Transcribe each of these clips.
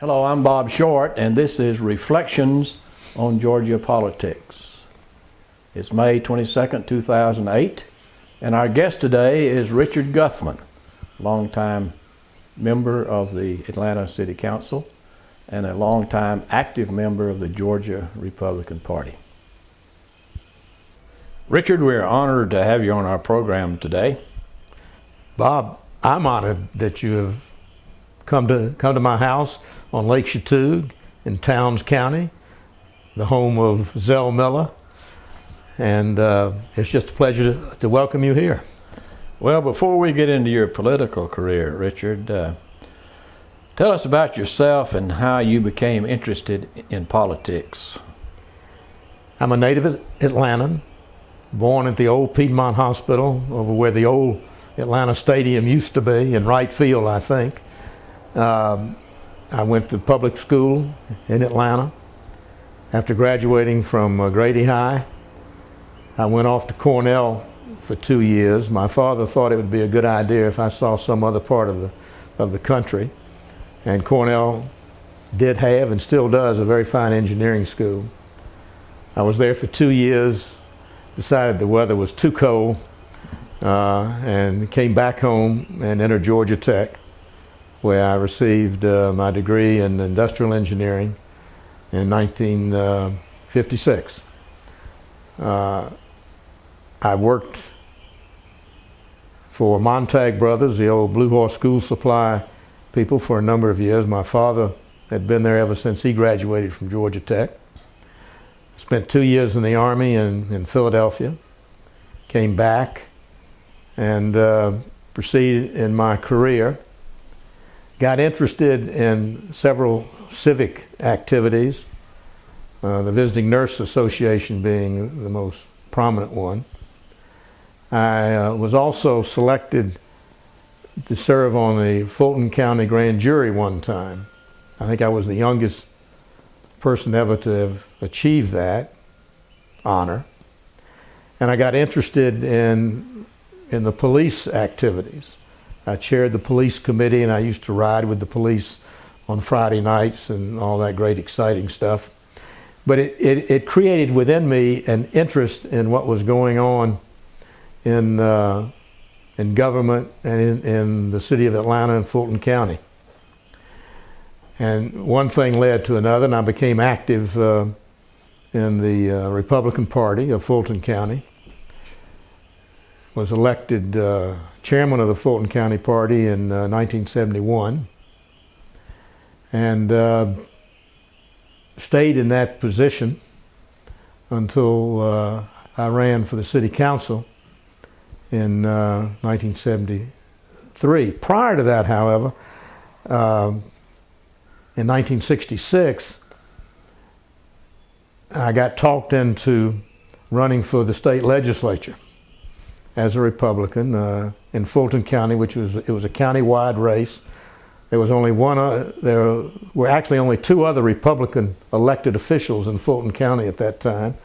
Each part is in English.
Hello, I'm Bob Short, and this is Reflections on Georgia Politics. It's May 22nd, 2008, and our guest today is Richard Guthman, longtime member of the Atlanta City Council and a longtime active member of the Georgia Republican Party. Richard, we're honored to have you on our program today. Bob, I'm honored that you have come to my house on Lake Chatuge in Towns County, the home of Zell Miller, and it's just a pleasure to welcome you here. Well, before we get into your political career, Richard, tell us about yourself and how you became interested in politics. I'm a native Atlantan, born at the old Piedmont Hospital over where the old Atlanta Stadium used to be, in right field, I think. I went to public school in Atlanta. After graduating from Grady High, I went off to Cornell for 2 years. My father thought it would be a good idea if I saw some other part of the country. And Cornell did have and still does a very fine engineering school. I was there for 2 years, decided the weather was too cold, and came back home and entered Georgia Tech, where I received my degree in industrial engineering in 1956. I worked for Montag Brothers, the old Blue Horse School Supply people, for a number of years. My father had been there ever since he graduated from Georgia Tech. Spent 2 years in the Army in Philadelphia, came back and proceeded in my career. Got interested in several civic activities, the Visiting Nurse Association being the most prominent one. I was also selected to serve on the Fulton County Grand Jury one time. I think I was the youngest person ever to have achieved that honor. And I got interested in the police activities. I chaired the police committee, and I used to ride with the police on Friday nights and all that great exciting stuff. But it created within me an interest in what was going on in government and in the city of Atlanta and Fulton County. And one thing led to another, and I became active in the Republican Party of Fulton County. Was elected chairman of the Fulton County Party in 1971, and stayed in that position until I ran for the city council in 1973. Prior to that, however, in 1966, I got talked into running for the state legislature as a Republican in Fulton County, it was a county-wide race. There was only there were actually only two other Republican elected officials in Fulton County at that time.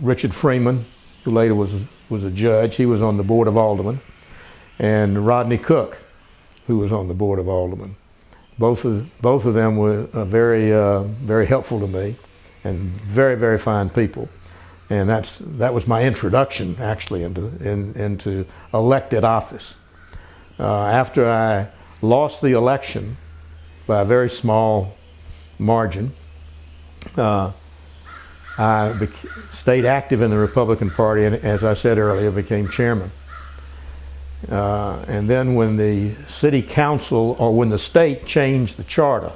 Richard Freeman, who later was a judge, he was on the Board of Aldermen, and Rodney Cook, who was on the Board of Aldermen. Both of them were very helpful to me, and very, very fine people. And that was my introduction, actually, into elected office. After I lost the election by a very small margin, I stayed active in the Republican Party, and as I said earlier, became chairman. And then when the city council, or when the state changed the charter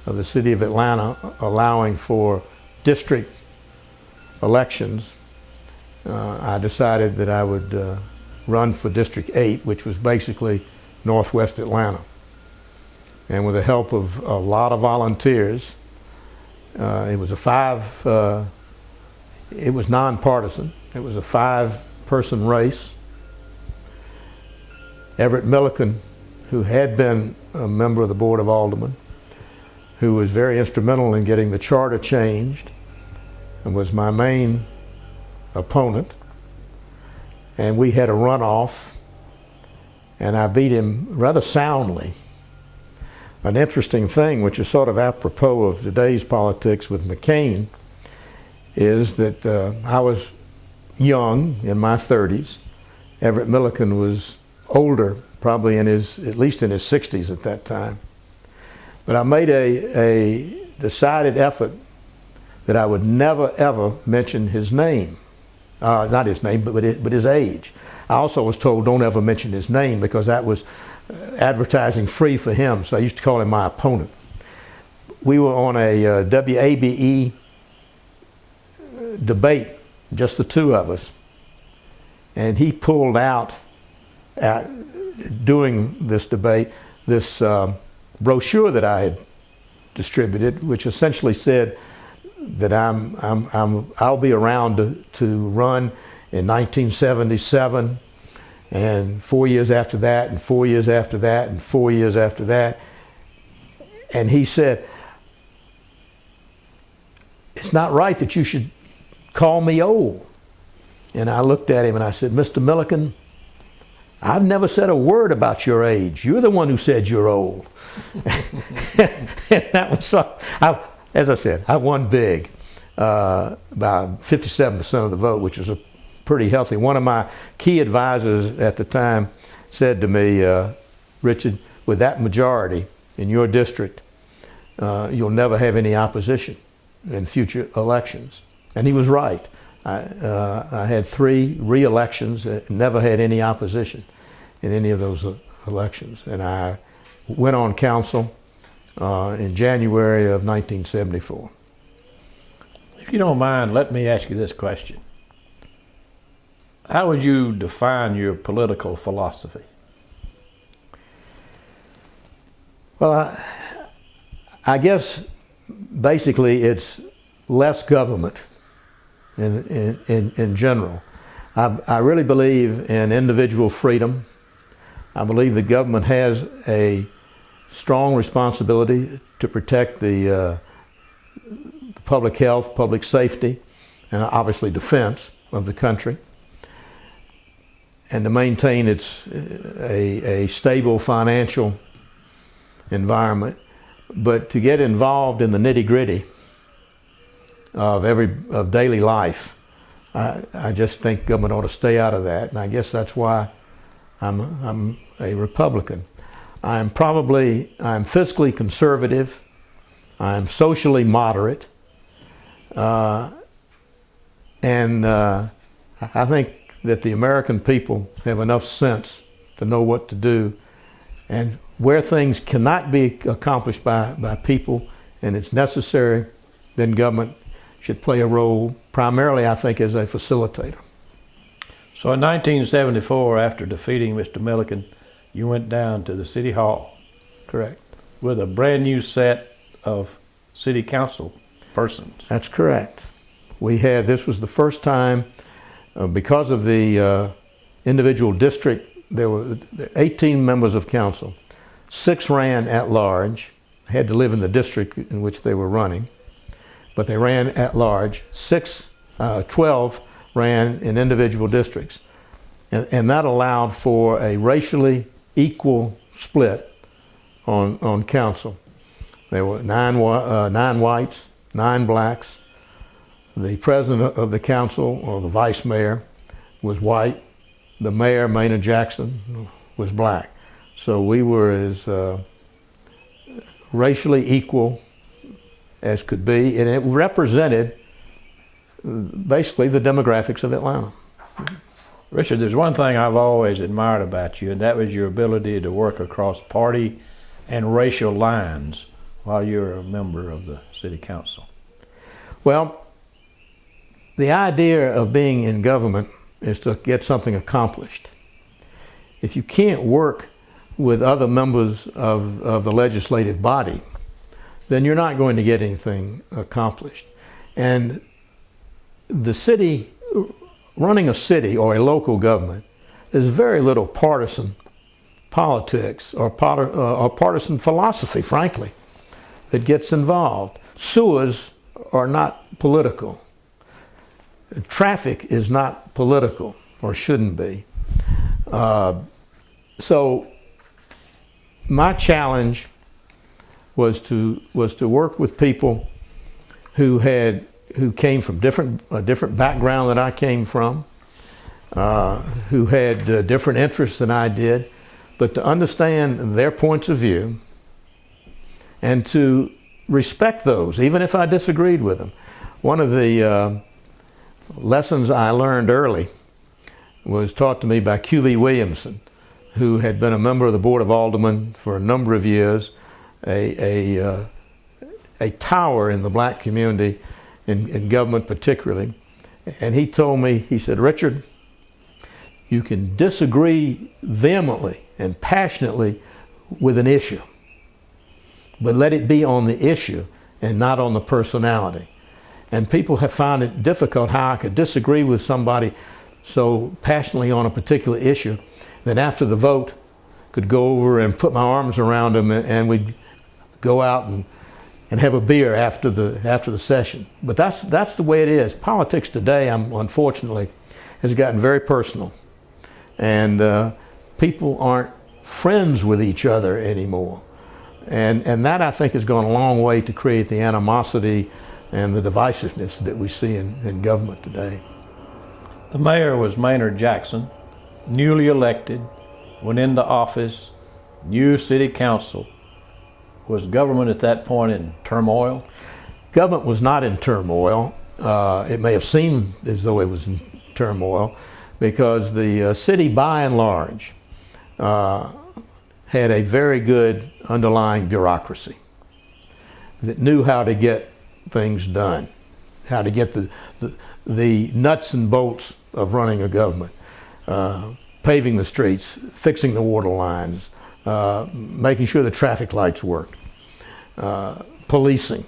of the city of Atlanta, allowing for district elections, I decided that I would run for District 8, which was basically northwest Atlanta. And with the help of a lot of volunteers, it was nonpartisan. It was a 5-person race. Everett Milliken, who had been a member of the Board of Aldermen, who was very instrumental in getting the charter changed, and was my main opponent. And we had a runoff, and I beat him rather soundly. an interesting thing, which is sort of apropos of today's politics with McCain, is that I was young, in my 30s. Everett Milliken was older, probably at least in his 60s at that time. But I made a decided effort that I would never ever mention his name. Not his name, but his age. I also was told don't ever mention his name because that was advertising free for him, so I used to call him my opponent. We were on a WABE debate, just the two of us, and he pulled out, during this debate, this brochure that I had distributed, which essentially said that I'll be around to run in 1977, and 4 years after that, and 4 years after that, and 4 years after that. And he said, "It's not right that you should call me old." And I looked at him and I said, "Mr. Milliken, I've never said a word about your age. You're the one who said you're old." And that was so, as I said, I won big, about 57% of the vote, which was a pretty healthy. One of my key advisors at the time said to me, "Richard, with that majority in your district, you'll never have any opposition in future elections." And he was right. I had 3 re-elections, never had any opposition in any of those elections. And I went on council in January of 1974. If you don't mind, let me ask you this question. How would you define your political philosophy? Well, I guess basically it's less government in general. I really believe in individual freedom. I believe the government has a strong responsibility to protect the public health, public safety, and obviously defense of the country, and to maintain a stable financial environment. But to get involved in the nitty-gritty of daily life, I just think government ought to stay out of that, and I guess that's why I'm a Republican. I'm fiscally conservative. I'm socially moderate, and I think that the American people have enough sense to know what to do, and where things cannot be accomplished by people and it's necessary, then government should play a role, primarily I think as a facilitator. So in 1974, after defeating Mr. Milliken, you went down to the City Hall. Correct. With a brand new set of city council persons. That's correct. This was the first time, because of the individual district, there were 18 members of council. 6 ran at large, had to live in the district in which they were running, but they ran at large. 12 ran in individual districts. And that allowed for a racially equal split on council. There were 9 whites, 9 blacks. The president of the council, or the vice mayor, was white. The mayor, Maynard Jackson, was black. So we were as racially equal as could be, and it represented basically the demographics of Atlanta. Richard, there's one thing I've always admired about you, and that was your ability to work across party and racial lines while you're a member of the city council. Well, the idea of being in government is to get something accomplished. If you can't work with other members of the legislative body, then you're not going to get anything accomplished. And the city, running a city or a local government, there's very little partisan politics or partisan philosophy, frankly, that gets involved. Sewers are not political. Traffic is not political, or shouldn't be. So my challenge was to work with people who came from a different background than I came from, who had different interests than I did, but to understand their points of view and to respect those, even if I disagreed with them. One of the lessons I learned early was taught to me by Q.V. Williamson, who had been a member of the Board of Aldermen for a number of years, a tower in the black community, in government particularly. And he told me, he said, "Richard, you can disagree vehemently and passionately with an issue, but let it be on the issue and not on the personality." And people have found it difficult how I could disagree with somebody so passionately on a particular issue that after the vote could go over and put my arms around them and we'd go out and have a beer after the session. But that's the way it is. Politics today, unfortunately, has gotten very personal, and people aren't friends with each other anymore. And that, I think, has gone a long way to create the animosity and the divisiveness that we see in government today. The mayor was Maynard Jackson, newly elected, went into office, new city council. Was government at that point in turmoil? Government was not in turmoil. It may have seemed as though it was in turmoil because the city, by and large, had a very good underlying bureaucracy that knew how to get things done, how to get the nuts and bolts of running a government, paving the streets, fixing the water lines, making sure the traffic lights worked, policing.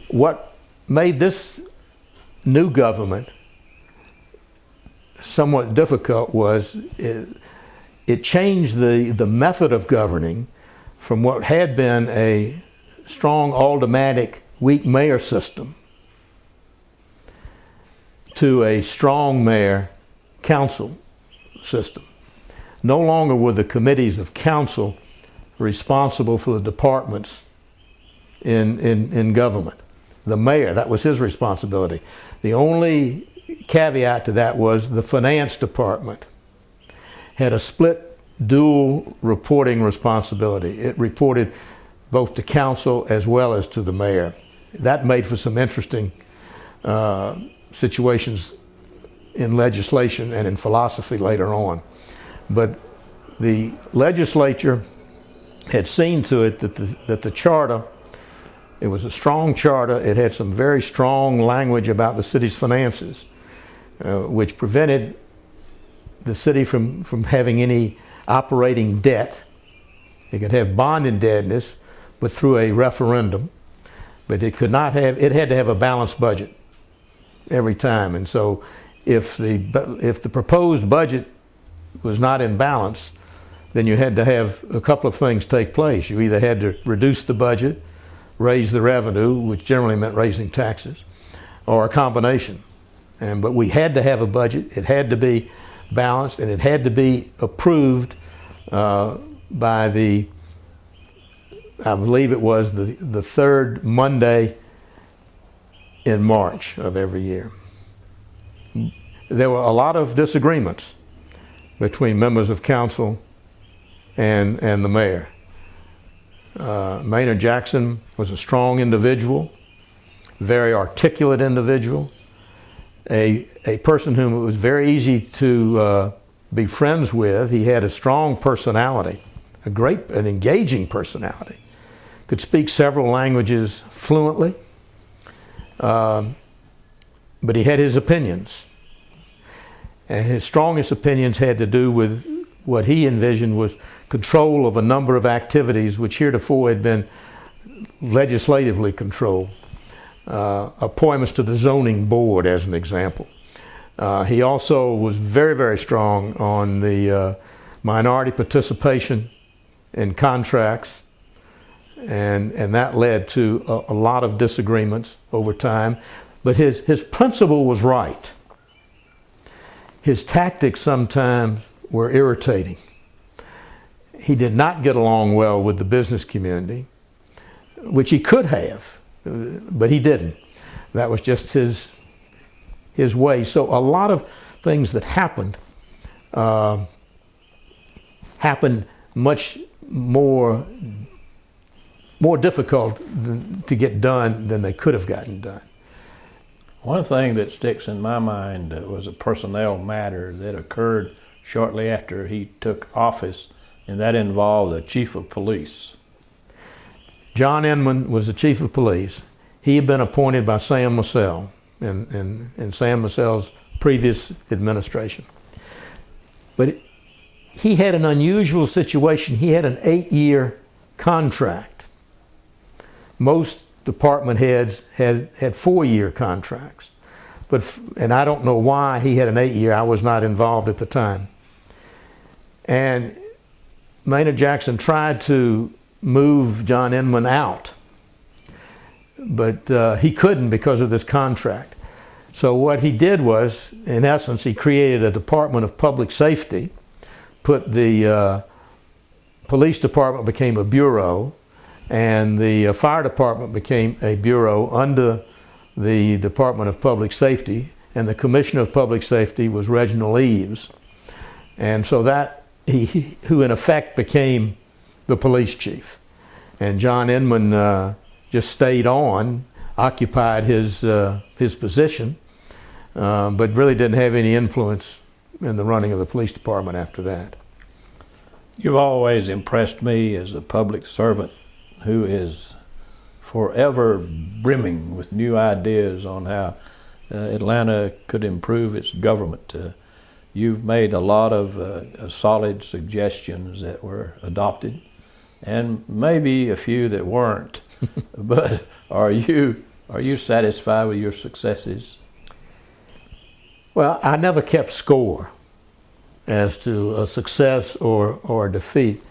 What made this new government somewhat difficult was it changed the method of governing from what had been a strong aldermanic weak mayor system to a strong mayor council system. No longer were the committees of council responsible for the departments in government. The mayor, that was his responsibility. The only caveat to that was the finance department had a split dual reporting responsibility. It reported both to council as well as to the mayor. That made for some interesting situations in legislation and in philosophy later on. But the legislature had seen to it that the charter, it was a strong charter. It had some very strong language about the city's finances, which prevented the city from having any operating debt. It could have bond indebtedness, but through a referendum. But it could not have, it had to have a balanced budget every time. And so if the proposed budget was not in balance, then you had to have a couple of things take place. You either had to reduce the budget, raise the revenue, which generally meant raising taxes, or a combination. But we had to have a budget. It had to be balanced, and it had to be approved by the, I believe it was the third Monday in March of every year. There were a lot of disagreements between members of council and the mayor. Maynard Jackson was a strong individual, very articulate individual, a person whom it was very easy to be friends with. He had a strong personality, an engaging personality, could speak several languages fluently, but he had his opinions. And his strongest opinions had to do with what he envisioned was control of a number of activities which heretofore had been legislatively controlled. Appointments to the zoning board, as an example. He also was very, very strong on the minority participation in contracts, and that led to a lot of disagreements over time. But his principle was right. His tactics sometimes were irritating. He did not get along well with the business community. which he could have, but he didn't. That was just his way. So a lot of things that happened happened much more difficult to get done than they could have gotten done. One thing that sticks in my mind was a personnel matter that occurred shortly after he took office, and that involved the chief of police. John Inman was the chief of police. He had been appointed by Sam Massell in Sam Massell's previous administration. But he had an unusual situation. He had an 8-year contract. Most department heads had 4-year contracts. And I don't know why he had an 8-year. I was not involved at the time. And Maynard Jackson tried to move John Inman out, but he couldn't because of this contract. So what he did was, in essence, he created a Department of Public Safety, put the police department became a bureau, and the fire department became a bureau under the Department of Public Safety, and the Commissioner of Public Safety was Reginald Eves. And so that, who in effect became the police chief. And John Inman just stayed on, occupied his position, but really didn't have any influence in the running of the police department after that. You've always impressed me as a public servant who is forever brimming with new ideas on how Atlanta could improve its government. You've made a lot of solid suggestions that were adopted, and maybe a few that weren't. But are you satisfied with your successes? Well, I never kept score as to a success or a defeat.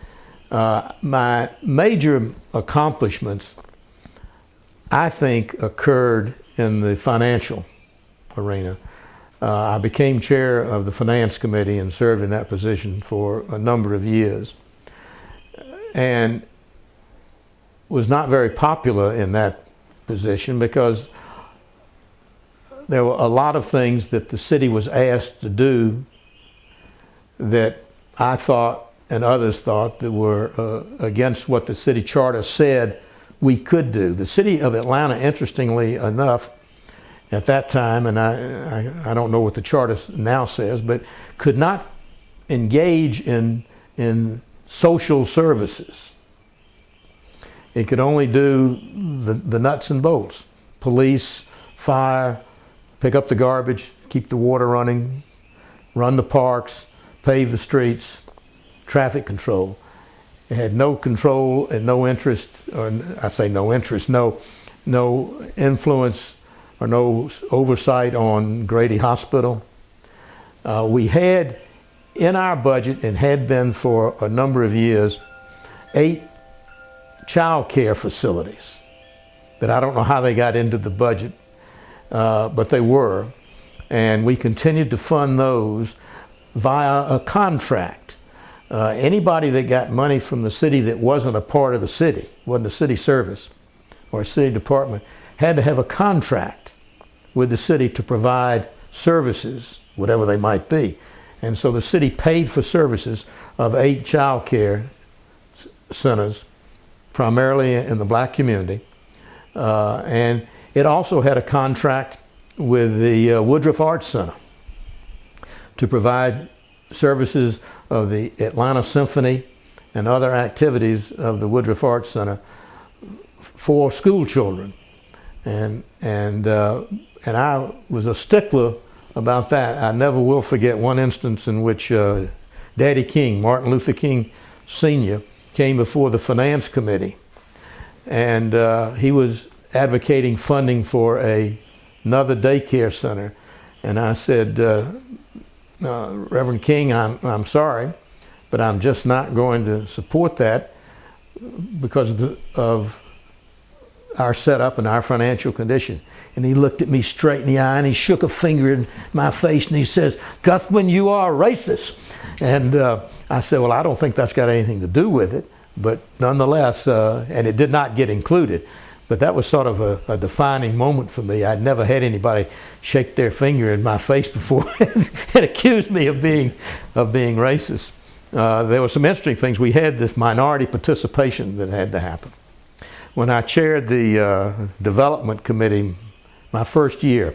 My major accomplishments, I think, occurred in the financial arena. I became chair of the Finance Committee and served in that position for a number of years, and was not very popular in that position because there were a lot of things that the city was asked to do that I thought and others thought that were against what the city charter said we could do. The city of Atlanta, interestingly enough, at that time, and I don't know what the charter now says, but could not engage in social services. It could only do the nuts and bolts: police, fire, pick up the garbage, keep the water running, run the parks, pave the streets, traffic control. It had no control and no interest, or I say no interest, no influence or no oversight on Grady Hospital. We had in our budget, and had been for a number of years, 8 child care facilities that I don't know how they got into the budget, but they were. And we continued to fund those via a contract. Anybody that got money from the city that wasn't a part of the city, wasn't a city service or a city department, had to have a contract with the city to provide services, whatever they might be. And so the city paid for services of 8 child care centers, primarily in the black community. And it also had a contract with the Woodruff Arts Center to provide services of the Atlanta Symphony and other activities of the Woodruff Arts Center for school children. And I was a stickler about that. I never will forget one instance in which Daddy King, Martin Luther King Sr., came before the Finance Committee, and he was advocating funding for another daycare center. And I said, Reverend King, I'm sorry, but I'm just not going to support that because of our setup and our financial condition. And he looked at me straight in the eye and he shook a finger in my face and he says, "Guthman, you are racist." And I said, "Well, I don't think that's got anything to do with it. But nonetheless, and it did not get included. But that was sort of a defining moment for me. I'd never had anybody shake their finger in my face before and accuse me of being racist. There were some interesting things. We had this minority participation that had to happen. When I chaired the development committee my first year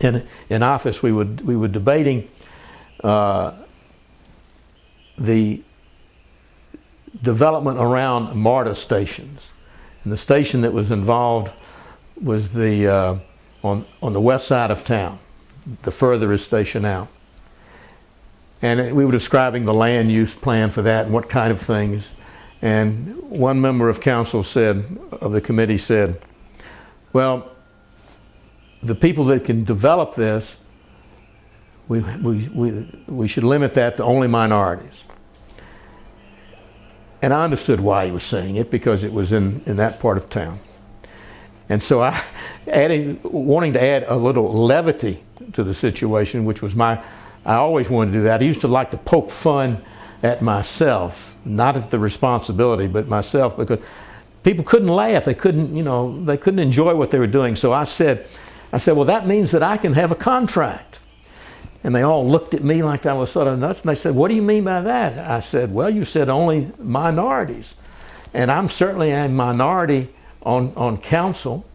in office, we were debating the development around MARTA stations. And the station that was involved was the on the west side of town, the furthest station out. And we were describing the land use plan for that and what kind of things. And one member of council of the committee said, well, the people that can develop this, we should limit that to only minorities. And I understood why he was saying it, because it was in that part of town. And so wanting to add a little levity to the situation, which was I always wanted to do that. I used to like to poke fun at myself, not at the responsibility, but myself, because people couldn't laugh. They couldn't enjoy what they were doing. So I said, well, that means that I can have a contract. And they all looked at me like I was sort of nuts. And they said, what do you mean by that? I said, well, you said only minorities. And I'm certainly a minority on council.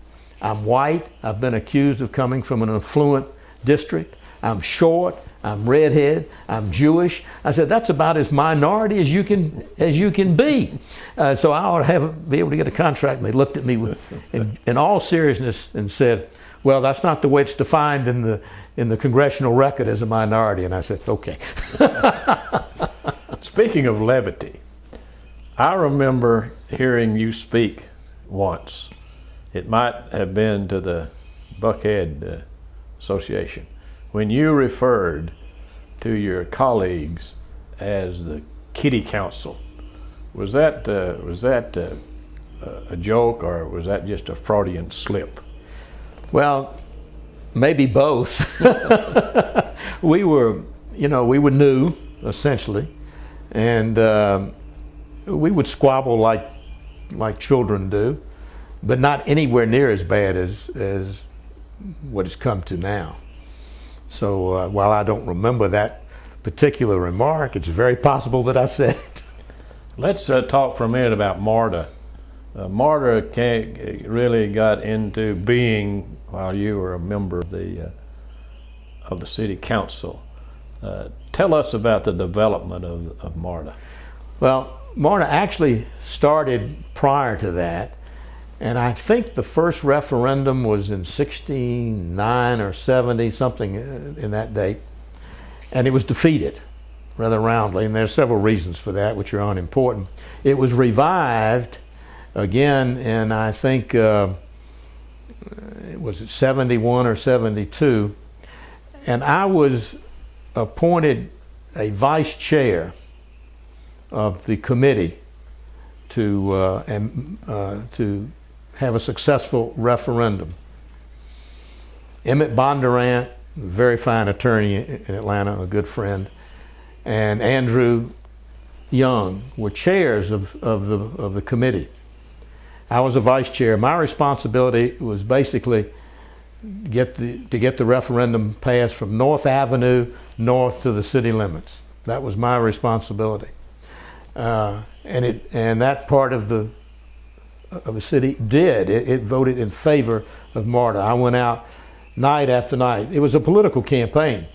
I'm white. I've been accused of coming from an affluent district. I'm short. I'm redhead. I'm Jewish. I said, that's about as minority as you can be. So I ought to be able to get a contract. And they looked at me in all seriousness and said, well, that's not the way it's defined in the congressional record as a minority. And I said, okay. Speaking of levity, I remember hearing you speak once. It might have been to the Buckhead Association, when you referred to your colleagues as the Kitty Council. Was that a joke, or was that just a Freudian slip? Well, maybe both. We were new, essentially, and we would squabble like children do, but not anywhere near as bad as what it's come to now. So while I don't remember that particular remark, it's very possible that I said it. Let's talk for a minute about MARTA. MARTA really got into being while you were a member of the city council. Tell us about the development of MARTA. Well, MARTA actually started prior to that, and I think the first referendum was in 69 or 70, something in that date, and it was defeated rather roundly, and there's several reasons for that, which are unimportant. It was revived again in, I think, was it 71 or 72, and I was appointed a vice chair of the committee to have a successful referendum. Emmett Bondurant, a very fine attorney in Atlanta, a good friend, and Andrew Young were chairs of the committee. I was a vice chair. My responsibility was basically to get the referendum passed from North Avenue north to the city limits. That was my responsibility, and that part of the city did. It voted in favor of MARTA. I went out night after night. It was a political campaign,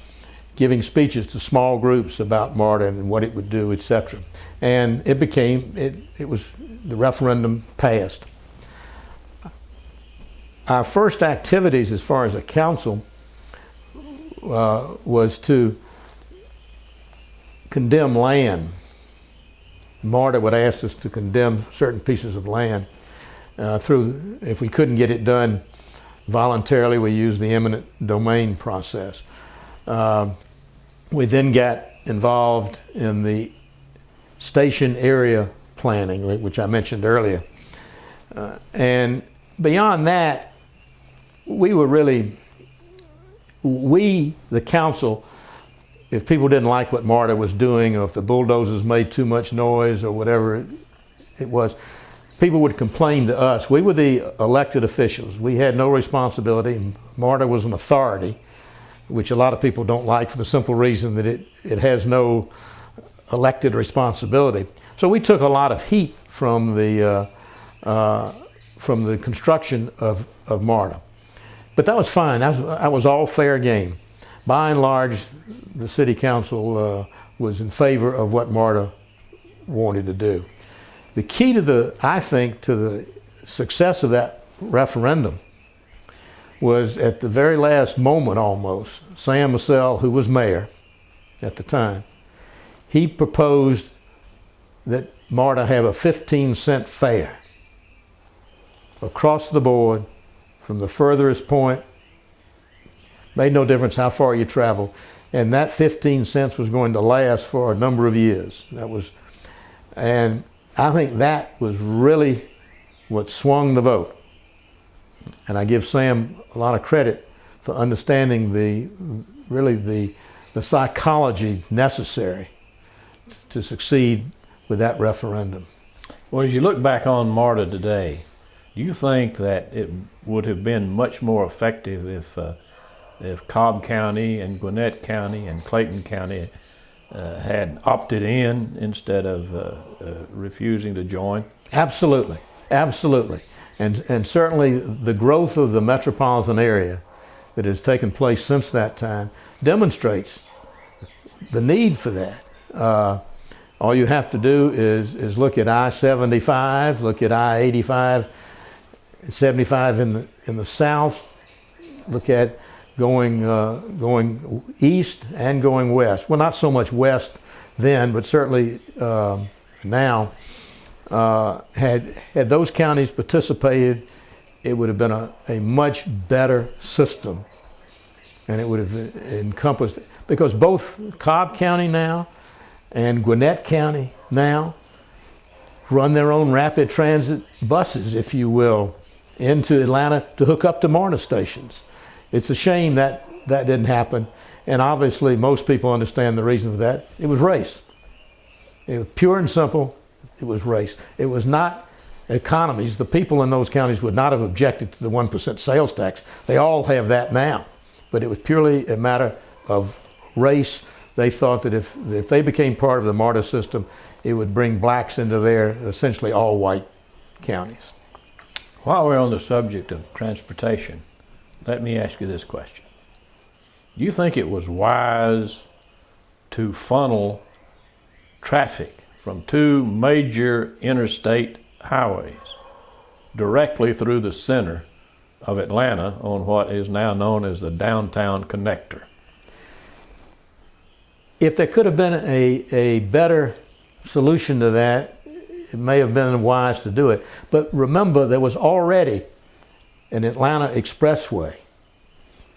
giving speeches to small groups about MARTA and what it would do, etc. And the referendum passed. Our first activities as far as a council was to condemn land. MARTA would ask us to condemn certain pieces of land. If we couldn't get it done voluntarily, we used the eminent domain process. We then got involved in the station area planning, which I mentioned earlier. And beyond that, the council, if people didn't like what MARTA was doing, or if the bulldozers made too much noise or whatever, it was. People would complain to us. We were the elected officials. We had no responsibility. MARTA was an authority, which a lot of people don't like for the simple reason that it has no elected responsibility. So we took a lot of heat from the construction of MARTA. But that was fine. That was all fair game. By and large, the city council was in favor of what MARTA wanted to do. The key I think, to the success of that referendum was at the very last moment almost, Sam Massell, who was mayor at the time, he proposed that MARTA have a 15-cent fare across the board from the furthest point. Made no difference how far you traveled. And that 15 cents was going to last for a number of years. And I think that was really what swung the vote. And I give Sam a lot of credit for understanding the psychology necessary to succeed with that referendum. Well, as you look back on MARTA today, do you think that it would have been much more effective if Cobb County and Gwinnett County and Clayton County had opted in instead of refusing to join? Absolutely, absolutely. And certainly the growth of the metropolitan area that has taken place since that time demonstrates the need for that. All you have to do is look at I-75, look at I-85, 75 in the south, look at going east and going west. Well, not so much west then, but certainly now. Had those counties participated, it would have been a much better system, and it would have encompassed, because both Cobb County now and Gwinnett County now run their own rapid transit buses, if you will, into Atlanta to hook up to MARTA stations. It's a shame that didn't happen, and obviously most people understand the reason for that. It was race. It was pure and simple. It was race. It was not economies. The people in those counties would not have objected to the 1% sales tax. They all have that now. But it was purely a matter of race. They thought that if they became part of the MARTA system, it would bring blacks into their essentially all white counties. While we're on the subject of transportation, let me ask you this question. Do you think it was wise to funnel traffic from two major interstate highways directly through the center of Atlanta on what is now known as the downtown connector? If there could have been a better solution to that, it may have been wise to do it. But remember, there was already an Atlanta expressway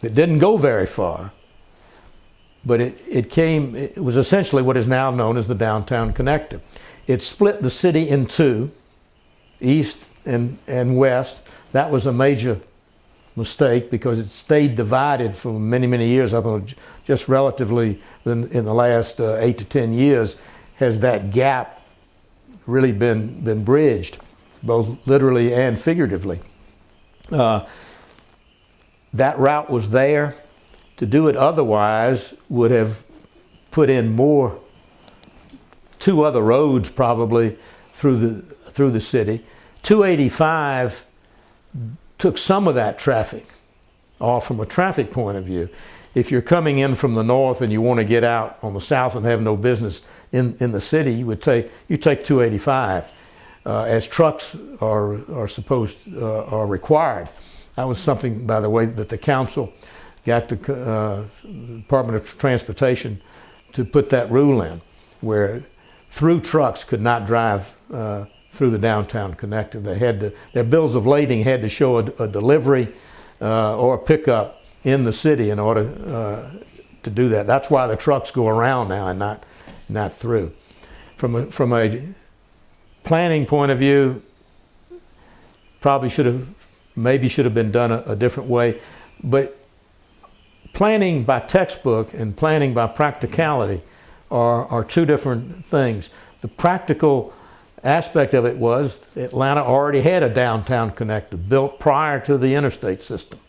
that didn't go very far, but it was essentially what is now known as the downtown connector. It split the city in two, east and west. That was a major mistake because it stayed divided for many, many years. Up until just relatively in the last 8 to 10 years has that gap really been bridged, both literally and figuratively. That route was there. To do it otherwise would have put in two other roads probably through the city. 285 took some of that traffic off from a traffic point of view. If you're coming in from the north and you want to get out on the south and have no business in the city, you take 285 as trucks are required. That was something, by the way, that the council got the Department of Transportation to put that rule in, where through trucks could not drive through the downtown connector. They had their bills of lading had to show a delivery or a pickup in the city in order to do that. That's why the trucks go around now and not through. From a planning point of view, probably should have been done a different way. But planning by textbook and planning by practicality are two different things. The practical aspect of it was Atlanta already had a downtown connector built prior to the interstate system.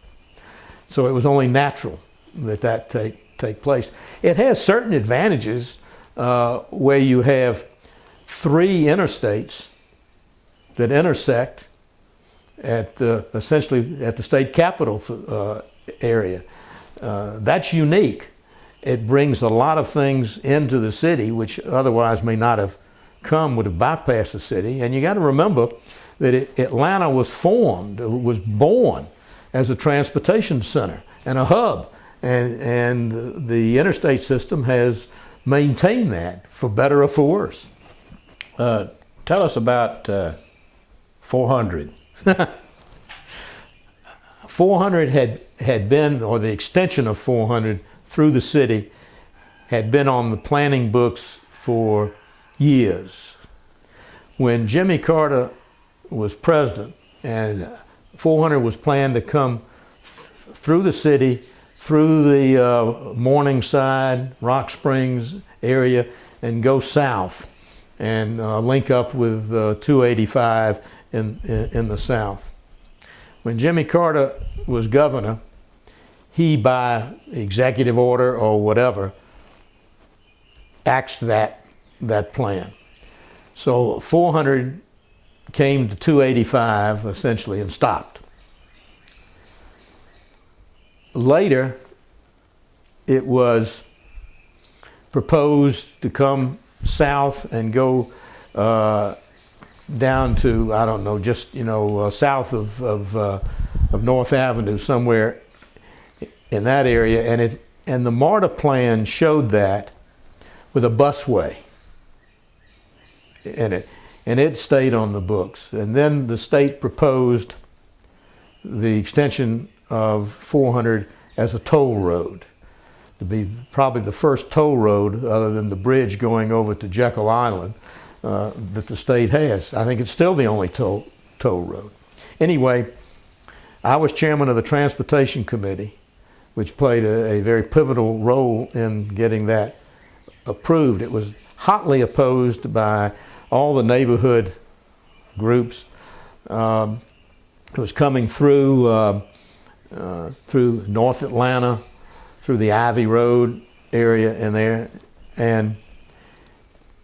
So it was only natural that take place. It has certain advantages where you have 3 interstates that intersect at essentially at the state capital area. That's unique. It brings a lot of things into the city which otherwise may not have come, would have bypassed the city. And you got to remember that Atlanta was born as a transportation center and a hub. And the interstate system has maintained that, for better or for worse. Tell us about 400. 400 had been, or the extension of 400 through the city, had been on the planning books for years. When Jimmy Carter was president and 400 was planned to come through the city, through the Morningside, Rock Springs area, and go south and link up with 285 in the south. When Jimmy Carter was governor, he, by executive order or whatever, axed that plan. So 400 came to 285 essentially and stopped. Later, it was proposed to come south and go down to, I don't know, just south of North Avenue, somewhere in that area, and the MARTA plan showed that with a busway in it, and it stayed on the books. And then the state proposed the extension of 400 as a toll road, to be probably the first toll road other than the bridge going over to Jekyll Island that the state has. I think it's still the only toll road. Anyway, I was chairman of the Transportation Committee, which played a very pivotal role in getting that approved. It was hotly opposed by all the neighborhood groups. It was coming through North Atlanta, through the Ivy Road area in there,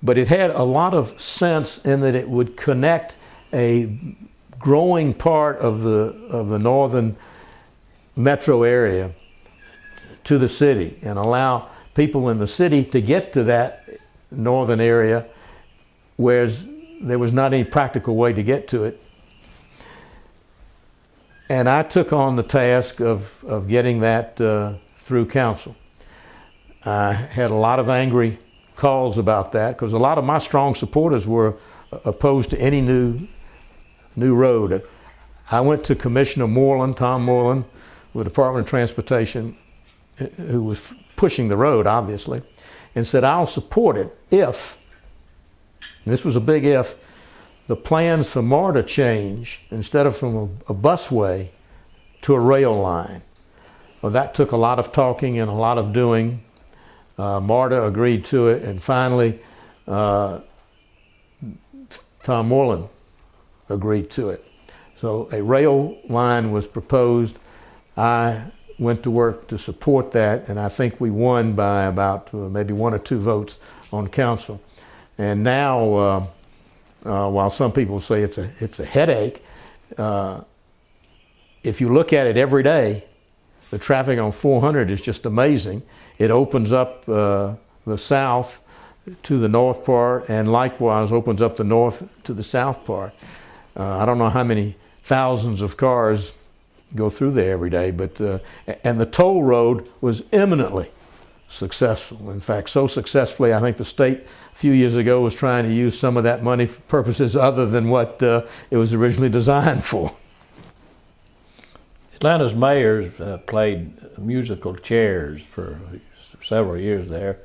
but it had a lot of sense in that it would connect a growing part of the northern metro area to the city and allow people in the city to get to that northern area, whereas there was not any practical way to get to it. And I took on the task of getting that through council. I had a lot of angry calls about that because a lot of my strong supporters were opposed to any new road. I went to Commissioner Moreland, Tom Moreland, with the Department of Transportation, who was pushing the road, obviously, and said, I'll support it if, and this was a big if, the plans for MARTA change instead of from a busway to a rail line. Well, that took a lot of talking and a lot of doing. MARTA agreed to it, and finally Tom Moreland agreed to it. So a rail line was proposed. I went to work to support that, and I think we won by about maybe 1 or 2 votes on council. And now, while some people say it's a headache, if you look at it every day, the traffic on 400 is just amazing. It opens up the south to the north part, and likewise opens up the north to the south part. I don't know how many thousands of cars go through there every day, but and the toll road was eminently successful. In fact, so successfully, I think the state a few years ago was trying to use some of that money for purposes other than what it was originally designed for. Atlanta's mayors played musical chairs for several years there.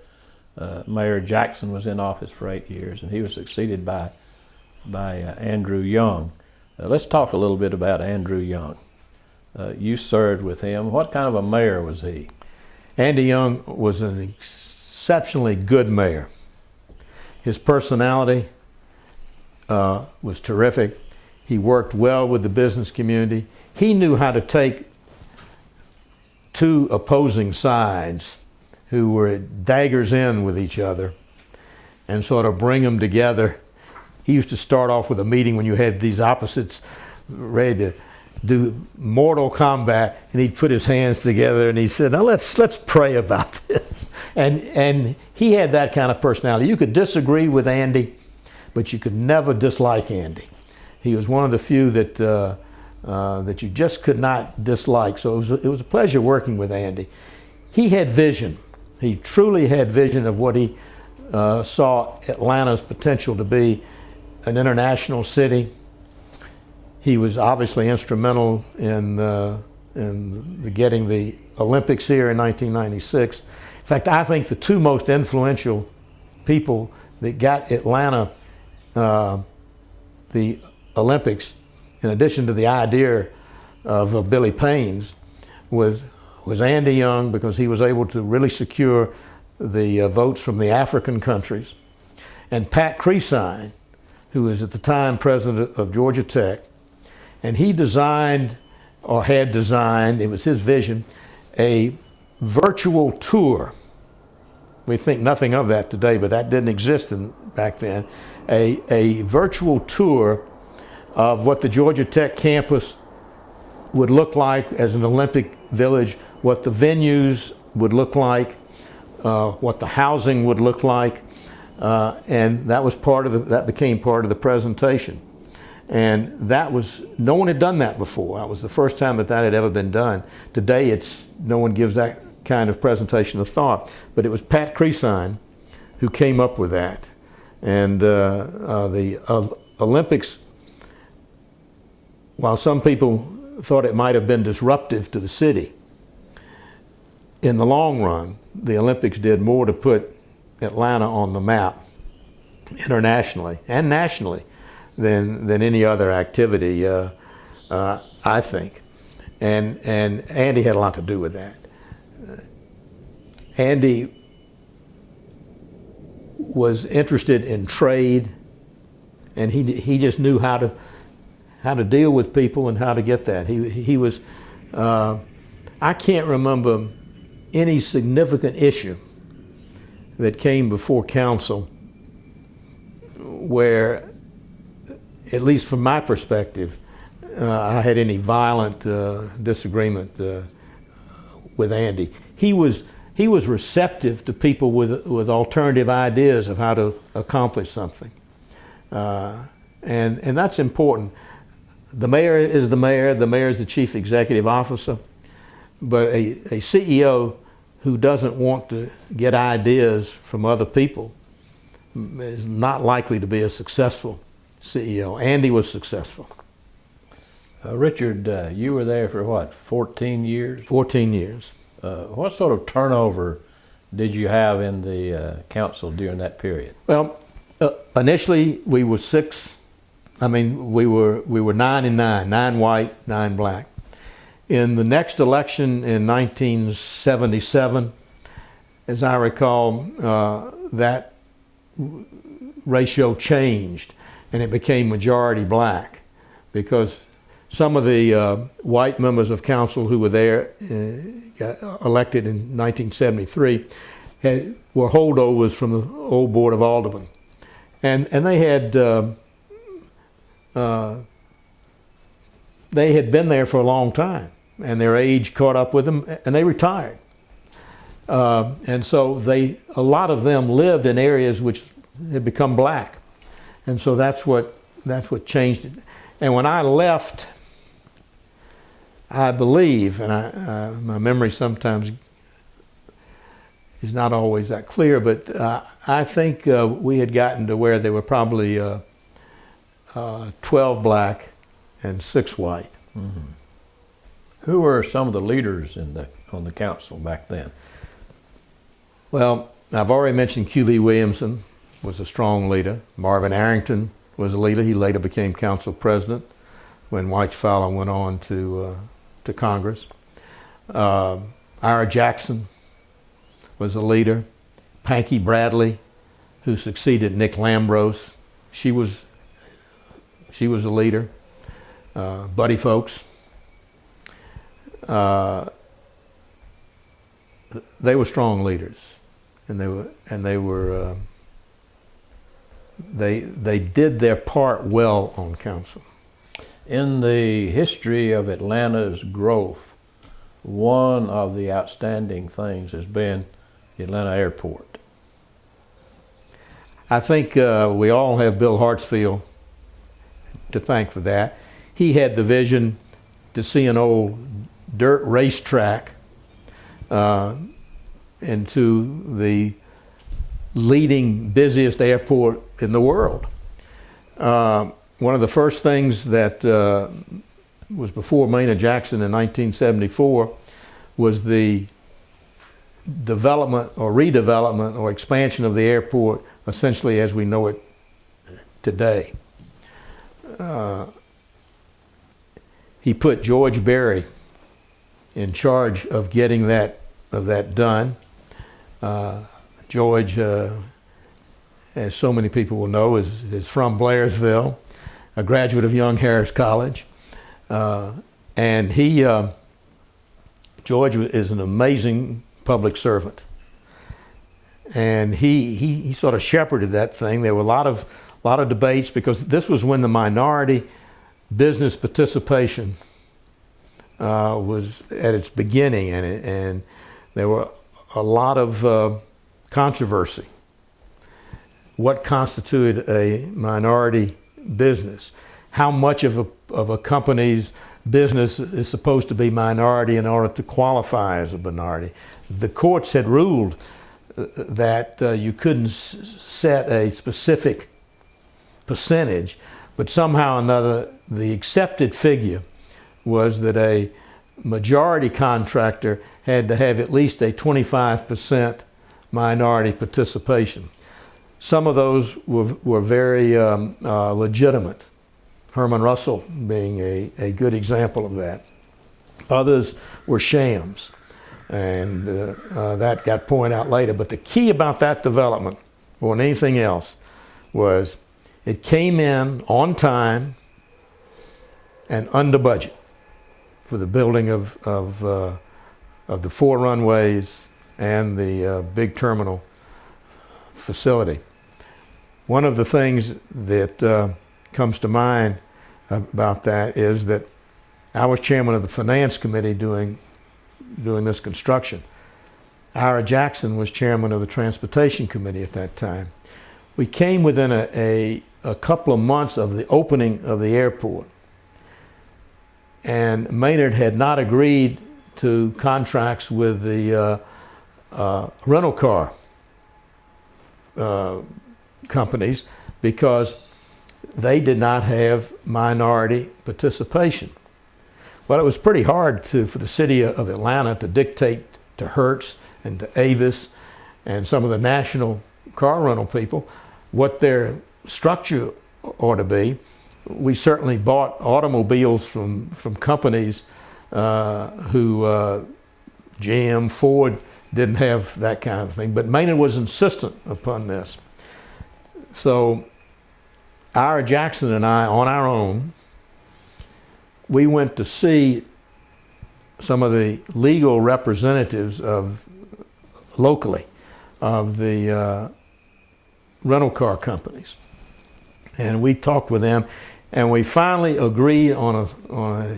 Mayor Jackson was in office for 8 years, and he was succeeded by Andrew Young. Let's talk a little bit about Andrew Young. You served with him. What kind of a mayor was he? Andy Young was an exceptionally good mayor. His personality was terrific. He worked well with the business community. He knew how to take two opposing sides who were daggers in with each other and sort of bring them together. He used to start off with a meeting when you had these opposites ready to do mortal combat, and he'd put his hands together and he said, now let's pray about this. And he had that kind of personality. You could disagree with Andy, but you could never dislike Andy. He was one of the few that you just could not dislike. So it was a pleasure working with Andy. He had vision. He truly had vision of what he saw Atlanta's potential to be, an international city. He was obviously instrumental in getting the Olympics here in 1996. In fact, I think the two most influential people that got Atlanta the Olympics, in addition to the idea of Billy Payne's, was Andy Young, because he was able to really secure the votes from the African countries, and Pat Creasine, who was at the time president of Georgia Tech, and he designed, or had designed, it was his vision, a virtual tour. We think nothing of that today, but that didn't exist back then. A virtual tour of what the Georgia Tech campus would look like as an Olympic village, what the venues would look like, what the housing would look like, and that became part of the presentation. And no one had done that before. That was the first time that had ever been done. Today, no one gives that kind of presentation a thought. But it was Pat Creasine who came up with that. And the Olympics, while some people thought it might have been disruptive to the city, in the long run, the Olympics did more to put Atlanta on the map internationally and nationally than any other activity, I think. And Andy had a lot to do with that. Andy was interested in trade, and he just knew how to deal with people and how to get that. He was, I can't remember any significant issue that came before council where, at least from my perspective, I had any violent disagreement with Andy. He was receptive to people with alternative ideas of how to accomplish something, and that's important. The mayor is the mayor. The mayor is the chief executive officer, but a CEO who doesn't want to get ideas from other people is not likely to be a successful CEO. Andy was successful. Richard, you were there for what, 14 years? 14 years. What sort of turnover did you have in the council during that period? Well, initially we were we were 9 and 9, 9 white, 9 black. In the next election in 1977, as I recall, that ratio changed and it became majority black, because some of the white members of council who were there, got elected in 1973, were holdovers from the old Board of Aldermen. And they had been there for a long time, and their age caught up with them, and they retired. And so a lot of them lived in areas which had become black. And so that's what changed it. And when I left, I believe, and my memory sometimes is not always that clear, but I think we had gotten to where there were probably 12 black and 6 white. Mm-hmm. Who were some of the leaders on the council back then? Well, I've already mentioned Q.V. Williamson was a strong leader. Marvin Arrington was a leader. He later became council president when White Fowler went on to Congress. Ira Jackson was a leader. Panky Bradley, who succeeded Nick Lambros, she was She was a leader. Buddy folks. They were strong leaders, and they did their part well on council. In the history of Atlanta's growth, one of the outstanding things has been the Atlanta airport. I think we all have Bill Hartsfield to thank for that. He had the vision to see an old dirt racetrack into the leading, busiest airport in the world. One of the first things that was before Maynard Jackson in 1974 was the development or redevelopment or expansion of the airport essentially as we know it today. He put George Berry in charge of getting that done. George, as so many people will know, is from Blairsville, a graduate of Young Harris College, and George is an amazing public servant, and he sort of shepherded that thing. There were a lot of debates because this was when the minority business participation was at its beginning, and there were a lot of controversy. What constituted a minority business? How much of a company's business is supposed to be minority in order to qualify as a minority? The courts had ruled that you couldn't set a specific percentage, but somehow or another the accepted figure was that a majority contractor had to have at least a 25% minority participation. Some of those were very legitimate, Herman Russell being a good example of that. Others were shams, and that got pointed out later. But the key about that development, more than anything else, was it came in on time and under budget for the building of the 4 runways and the big terminal facility. One of the things that comes to mind about that is that I was chairman of the finance committee doing this construction. Ira Jackson was chairman of the transportation committee at that time. We came within a couple of months of the opening of the airport, and Maynard had not agreed to contracts with the rental car companies because they did not have minority participation. Well, it was pretty hard for the city of Atlanta to dictate to Hertz and to Avis and some of the national car rental people what their structure ought to be. We certainly bought automobiles from companies who GM, Ford didn't have that kind of thing, but Maynard was insistent upon this. So Ira Jackson and I, on our own, we went to see some of the legal representatives locally of the rental car companies, and we talked with them, and we finally agreed on a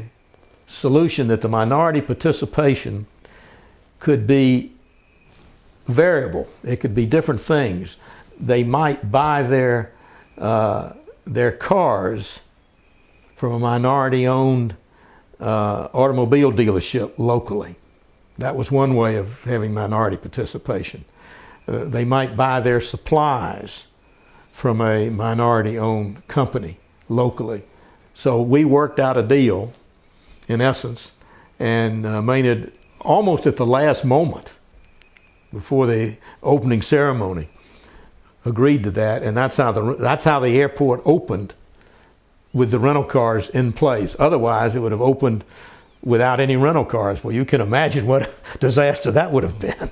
solution that the minority participation could be variable. It could be different things. They might buy their cars from a minority-owned automobile dealership locally. That was one way of having minority participation. They might buy their supplies from a minority-owned company locally. So we worked out a deal, in essence, and Maynard, almost at the last moment, before the opening ceremony, agreed to that, and that's how the airport opened, with the rental cars in place. Otherwise, it would have opened without any rental cars. Well, you can imagine what a disaster that would have been.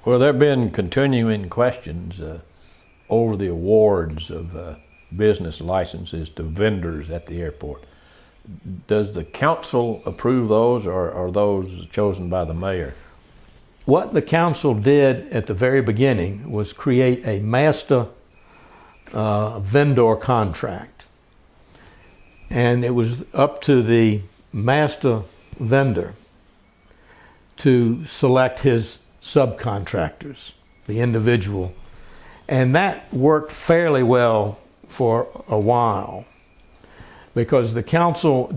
Well, there have been continuing questions over the awards of business licenses to vendors at the airport. Does the council approve those, or are those chosen by the mayor? What the council did at the very beginning was create a master vendor contract. And it was up to the master vendor to select his subcontractors, the individual. And that worked fairly well for a while, because the council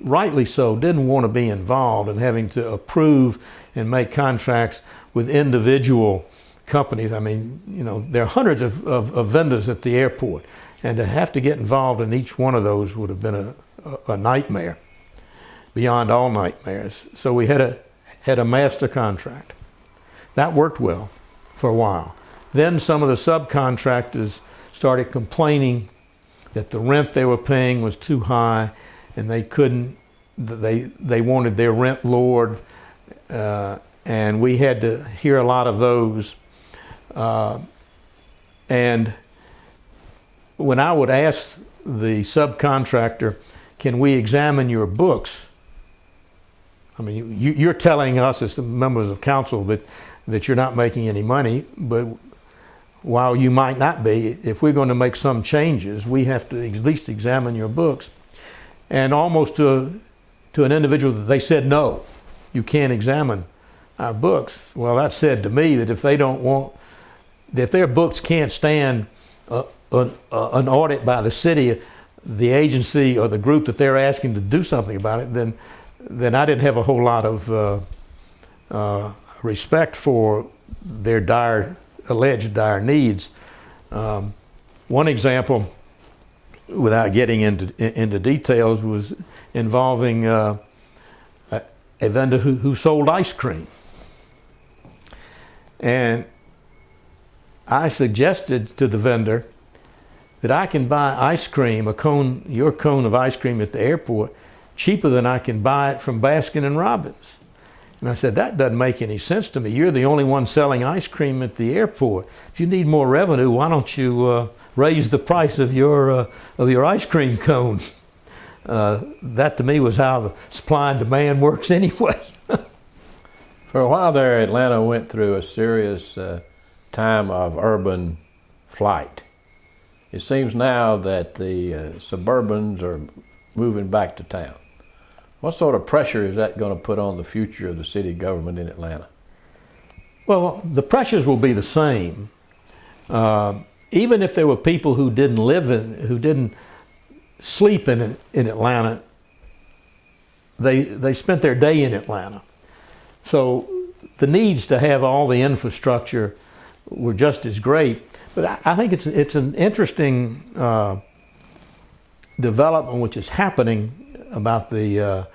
rightly so, didn't want to be involved in having to approve and make contracts with individual companies. I mean, you know, there are hundreds of vendors at the airport, and to have to get involved in each one of those would have been a nightmare, beyond all nightmares. So we had a master contract. That worked well for a while. Then some of the subcontractors started complaining that the rent they were paying was too high, and they wanted their rent lowered, and we had to hear a lot of those. And when I would ask the subcontractor, can we examine your books? I mean, you're telling us as the members of council that you're not making any money, but while you might not be, if we're going to make some changes, we have to at least examine your books. And almost to an individual, they said, no, you can't examine our books. Well, that said to me that if their books can't stand an audit by the city, the agency or the group that they're asking to do something about it, then I didn't have a whole lot of respect for their alleged dire needs. One example, without getting into details, was involving a vendor who sold ice cream. And I suggested to the vendor that I can buy ice cream, your cone of ice cream at the airport, cheaper than I can buy it from Baskin & Robbins. And I said, that doesn't make any sense to me. You're the only one selling ice cream at the airport. If you need more revenue, why don't you raise the price of your ice cream cone? That to me was how the supply and demand works anyway. For a while there, Atlanta went through a serious time of urban flight. It seems now that the suburbans are moving back to town. What sort of pressure is that going to put on the future of the city government in Atlanta? Well, the pressures will be the same. Even if there were people who didn't sleep in Atlanta, they spent their day in Atlanta. So the needs to have all the infrastructure were just as great. But I think it's an interesting development which is happening about the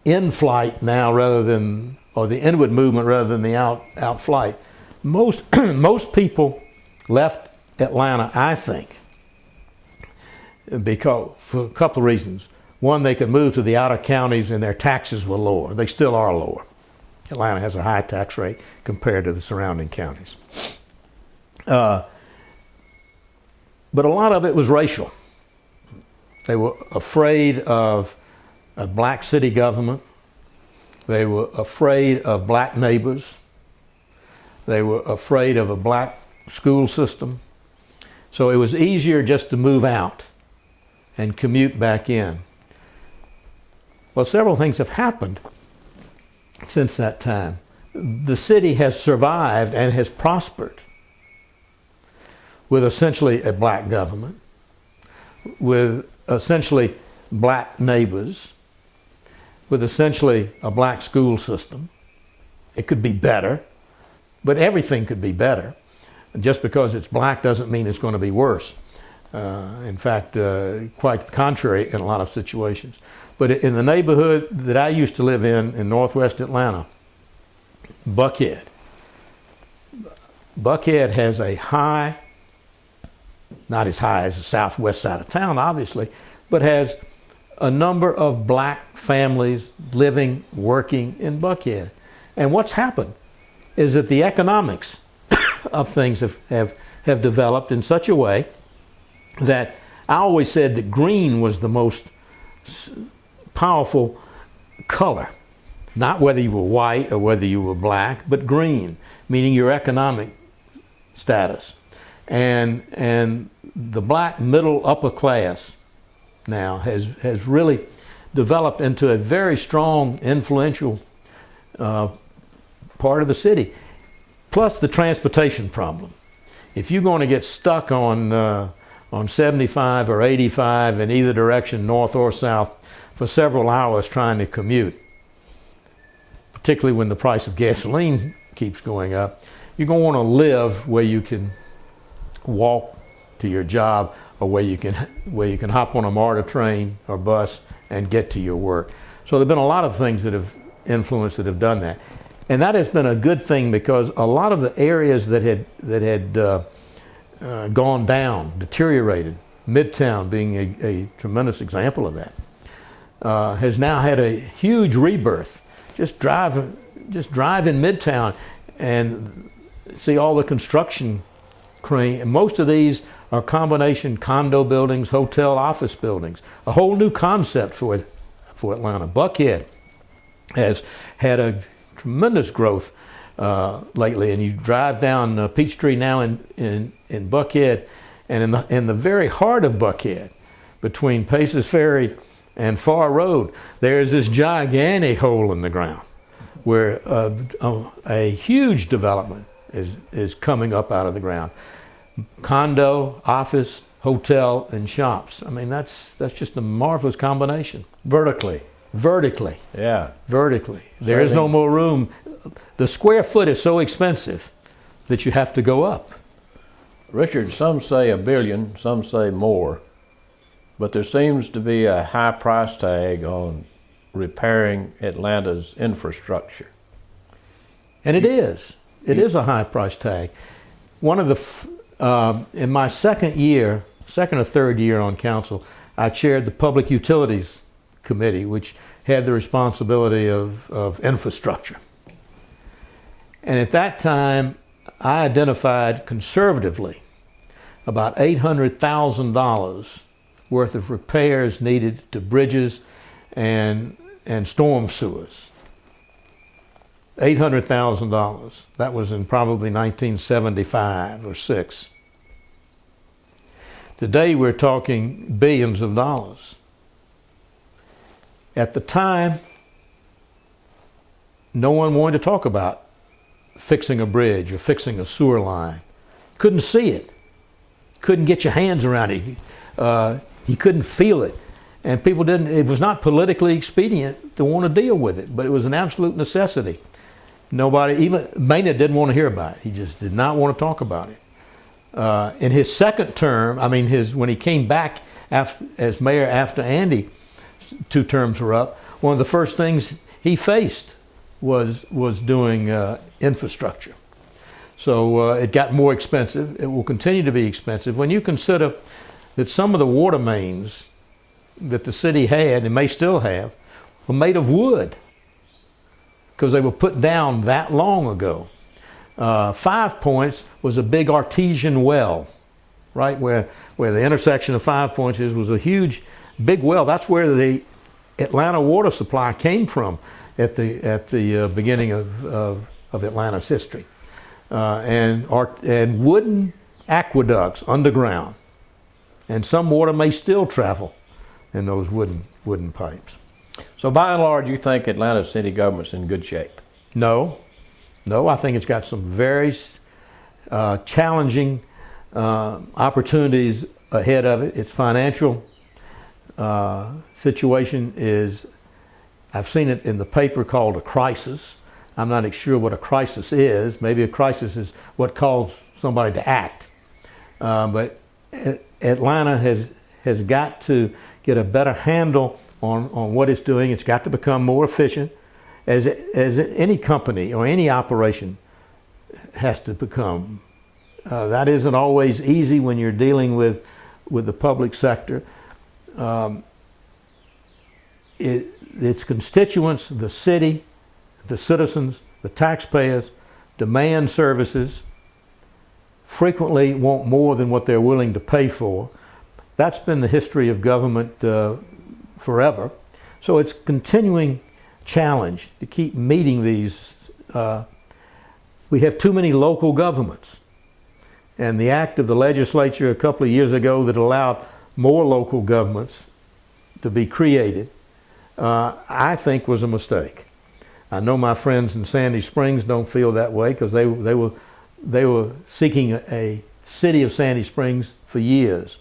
in-flight now or the inward movement rather than the out flight. Most people left Atlanta, I think, because for a couple of reasons. One, they could move to the outer counties and their taxes were lower. They still are lower. Atlanta has a high tax rate compared to the surrounding counties. But a lot of it was racial. They were afraid of a black city government. They were afraid of black neighbors. They were afraid of a black school system. So it was easier just to move out and commute back in. Well, several things have happened since that time. The city has survived and has prospered with essentially a black government, with essentially black neighbors, with essentially a black school system. It could be better, but everything could be better. And just because it's black doesn't mean it's going to be worse. In fact, quite the contrary in a lot of situations. But in the neighborhood that I used to live in northwest Atlanta, Buckhead has a high, not as high as the southwest side of town, obviously, but has a number of black families living, working in Buckhead. And what's happened is that the economics of things have developed in such a way that I always said that green was the most powerful color. Not whether you were white or whether you were black, but green, meaning your economic status. And the black middle upper class now has really developed into a very strong, influential part of the city. Plus the transportation problem. If you're going to get stuck on 75 or 85 in either direction, north or south, for several hours trying to commute, particularly when the price of gasoline keeps going up, you're going to want to live where you can walk to your job, or where you can hop on a MARTA train or bus and get to your work. So there have been a lot of things that have influenced that have done that. And that has been a good thing, because a lot of the areas that had gone down, deteriorated, Midtown being a tremendous example of that, has now had a huge rebirth. Just drive in Midtown and see all the construction crane. And most of these are combination condo buildings, hotel, office buildings. A whole new concept for Atlanta. Buckhead has had a tremendous growth lately, and you drive down Peachtree now in Buckhead, and in the very heart of Buckhead, between Paces Ferry and Far Road, there's this gigantic hole in the ground where a huge development is coming up out of the ground. Condo, office, hotel, and shops. I mean, that's just a marvelous combination. Vertically. Yeah. Vertically. There is no more room. The square foot is so expensive that you have to go up. Richard, some say $1 billion, some say more, but there seems to be a high price tag on repairing Atlanta's infrastructure. And it is. It is a high price tag. One of the, in my second or third year on council, I chaired the Public Utilities Committee, which had the responsibility of infrastructure. And at that time, I identified conservatively about $800,000 worth of repairs needed to bridges and storm sewers. $800,000. That was in probably 1975 or 6. Today we're talking billions of dollars. At the time, no one wanted to talk about fixing a bridge or fixing a sewer line. Couldn't see it. Couldn't get your hands around it. You couldn't feel it. And people didn't, it was not politically expedient to want to deal with it, but it was an absolute necessity. Nobody, even Maynard didn't want to hear about it. He just did not want to talk about it. In his second term, when he came back as mayor after Andy, 2 terms were up, one of the first things he faced was doing infrastructure. So it got more expensive. It will continue to be expensive. When you consider that some of the water mains that the city had, and may still have, were made of wood, because they were put down that long ago. 5 Points was a big artesian well, right where the intersection of 5 Points was a huge, big well. That's where the Atlanta water supply came from at the beginning of Atlanta's history, and wooden aqueducts underground, and some water may still travel in those wooden pipes. So by and large, you think Atlanta city government's in good shape? No, I think it's got some very challenging opportunities ahead of it. Its financial situation is, I've seen it in the paper called a crisis. I'm not sure what a crisis is. Maybe a crisis is what calls somebody to act. But Atlanta has got to get a better handle on what it's doing. It's got to become more efficient, as any company or any operation has to become. That isn't always easy when you're dealing with the public sector. Its constituents, the city, the citizens, the taxpayers, demand services, frequently want more than what they're willing to pay for, that's been the history of government forever. So it's a continuing challenge to keep meeting these. We have too many local governments. And the act of the legislature a couple of years ago that allowed more local governments to be created, I think was a mistake. I know my friends in Sandy Springs don't feel that way because they were seeking a city of Sandy Springs for years.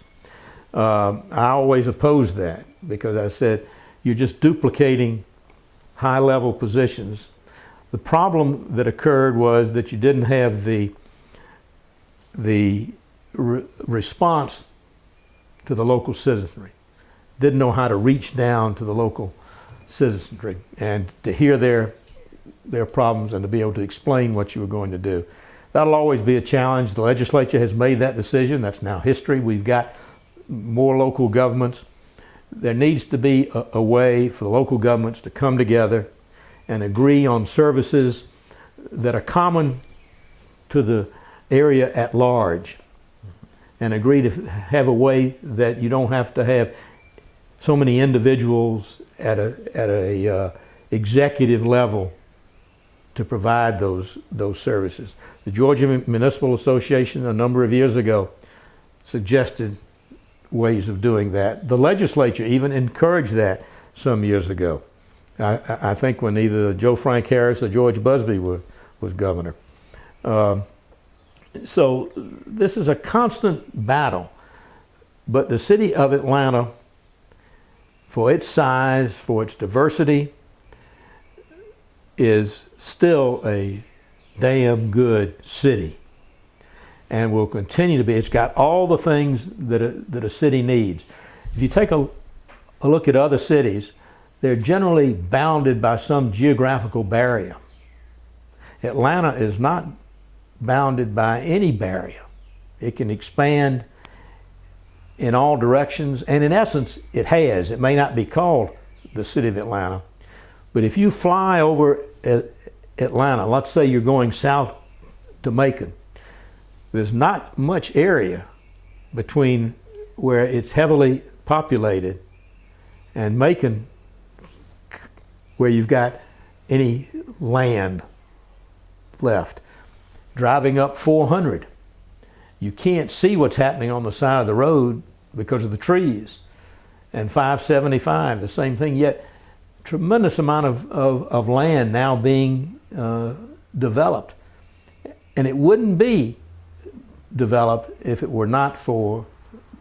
I always opposed that because I said, you're just duplicating high-level positions. The problem that occurred was that you didn't have the response to the local citizenry. Didn't know how to reach down to the local citizenry and to hear their problems and to be able to explain what you were going to do. That'll always be a challenge. The legislature has made that decision. That's now history. We've got more local governments. There needs to be a way for the local governments to come together and agree on services that are common to the area at large, and agree to have a way that you don't have to have so many individuals at a executive level to provide those services. The Georgia Municipal Association a number of years ago suggested ways of doing that. The legislature even encouraged that some years ago. I think when either Joe Frank Harris or George Busby was governor. So this is a constant battle, but the city of Atlanta, for its size, for its diversity, is still a damn good city and will continue to be. It's got all the things that a city needs. If you take a look at other cities, they're generally bounded by some geographical barrier. Atlanta is not bounded by any barrier. It can expand in all directions, and in essence, it has. It may not be called the city of Atlanta, but if you fly over Atlanta, let's say you're going south to Macon, there's not much area between where it's heavily populated and Macon where you've got any land left. Driving up 400, you can't see what's happening on the side of the road because of the trees. And 575, the same thing, yet tremendous amount of land now being developed. And it wouldn't be developed if it were not for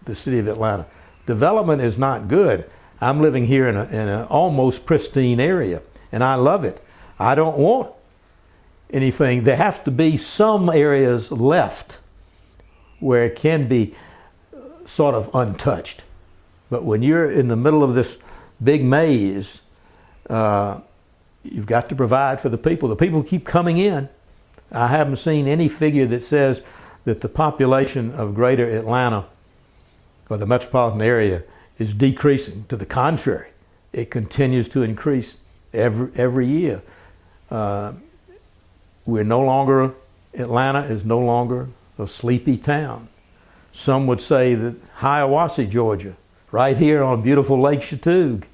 the city of Atlanta. Development is not good. I'm living here in an almost pristine area, and I love it. I don't want anything. There have to be some areas left where it can be sort of untouched. But when you're in the middle of this big maze, you've got to provide for the people. The people keep coming in. I haven't seen any figure that says that the population of greater Atlanta or the metropolitan area is decreasing. To the contrary, it continues to increase every year. Atlanta is no longer a sleepy town. Some would say that Hiawassee, Georgia, right here on beautiful Lake Chattooga,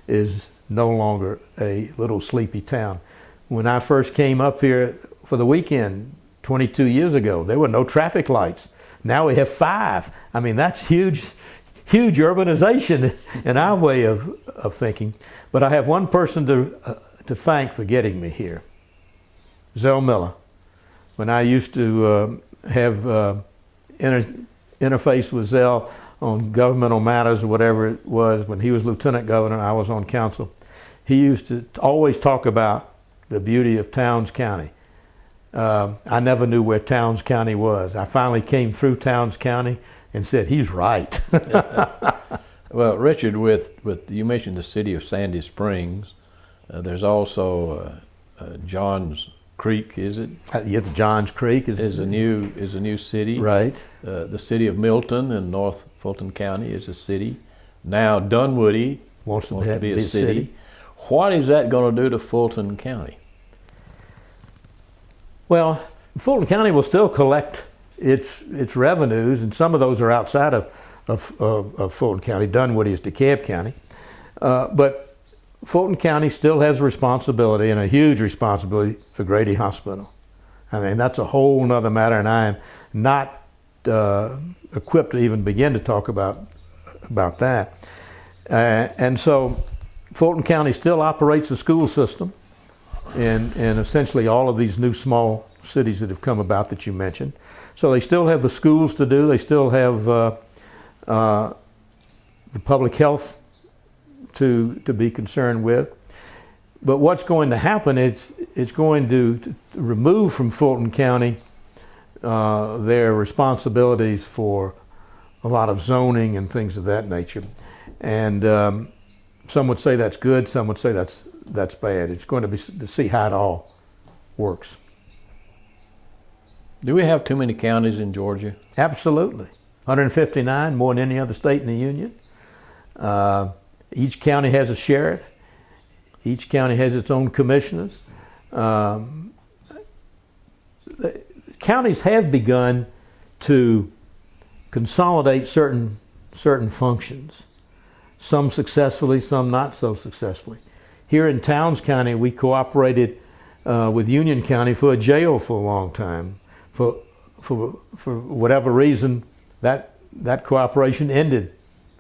is no longer a little sleepy town. When I first came up here for the weekend 22 years ago, there were no traffic lights. Now we have 5. I mean, that's huge urbanization in our way of thinking. But I have one person to thank for getting me here. Zell Miller. When I used to have interface with Zell on governmental matters or whatever it was, when he was lieutenant governor and I was on council, he used to always talk about the beauty of Towns County. I never knew where Towns County was. I finally came through Towns County and said, he's right. Well, Richard, you mentioned the city of Sandy Springs. There's also Johns Creek, is it? Yes, Johns Creek is a new city. Right. The city of Milton in North Fulton County is a city. Now Dunwoody wants to be a city. What is that going to do to Fulton County? Well, Fulton County will still collect its revenues, and some of those are outside of Fulton County. Dunwoody is DeKalb County. But Fulton County still has a responsibility, and a huge responsibility, for Grady Hospital. I mean, that's a whole nother matter, and I am not equipped to even begin to talk about that. And so Fulton County still operates the school system in essentially all of these new small cities that have come about that you mentioned. So they still have the schools to do. They still have the public health to be concerned with. But what's going to happen, it's going to remove from Fulton County their responsibilities for a lot of zoning and things of that nature. And some would say that's good, some would say that's bad. It's going to be to see how it all works. Do we have too many counties in Georgia? Absolutely. 159, more than any other state in the union. Each county has a sheriff. Each county has its own commissioners. Counties have begun to consolidate certain functions. Some successfully, some not so successfully. Here in Towns County, we cooperated with Union County for a jail for a long time. For whatever reason, that cooperation ended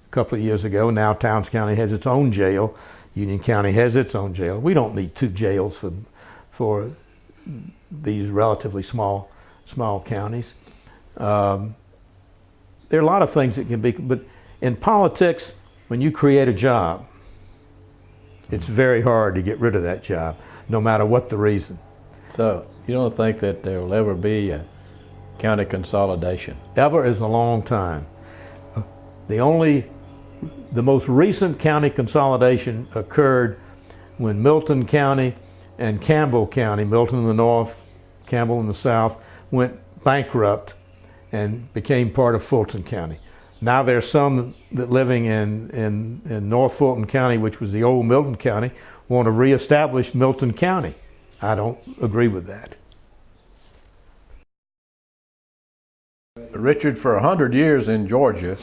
a couple of years ago. Now Towns County has its own jail. Union County has its own jail. We don't need two jails for these relatively small counties. There are a lot of things that can be, but in politics, when you create a job, it's very hard to get rid of that job, no matter what the reason. So you don't think that there will ever be a county consolidation? Ever is a long time. The most recent county consolidation occurred when Milton County and Campbell County, Milton in the north, Campbell in the south, went bankrupt and became part of Fulton County. Now there's some that living in North Fulton County, which was the old Milton County, want to reestablish Milton County. I don't agree with that. Richard, for 100 years in Georgia,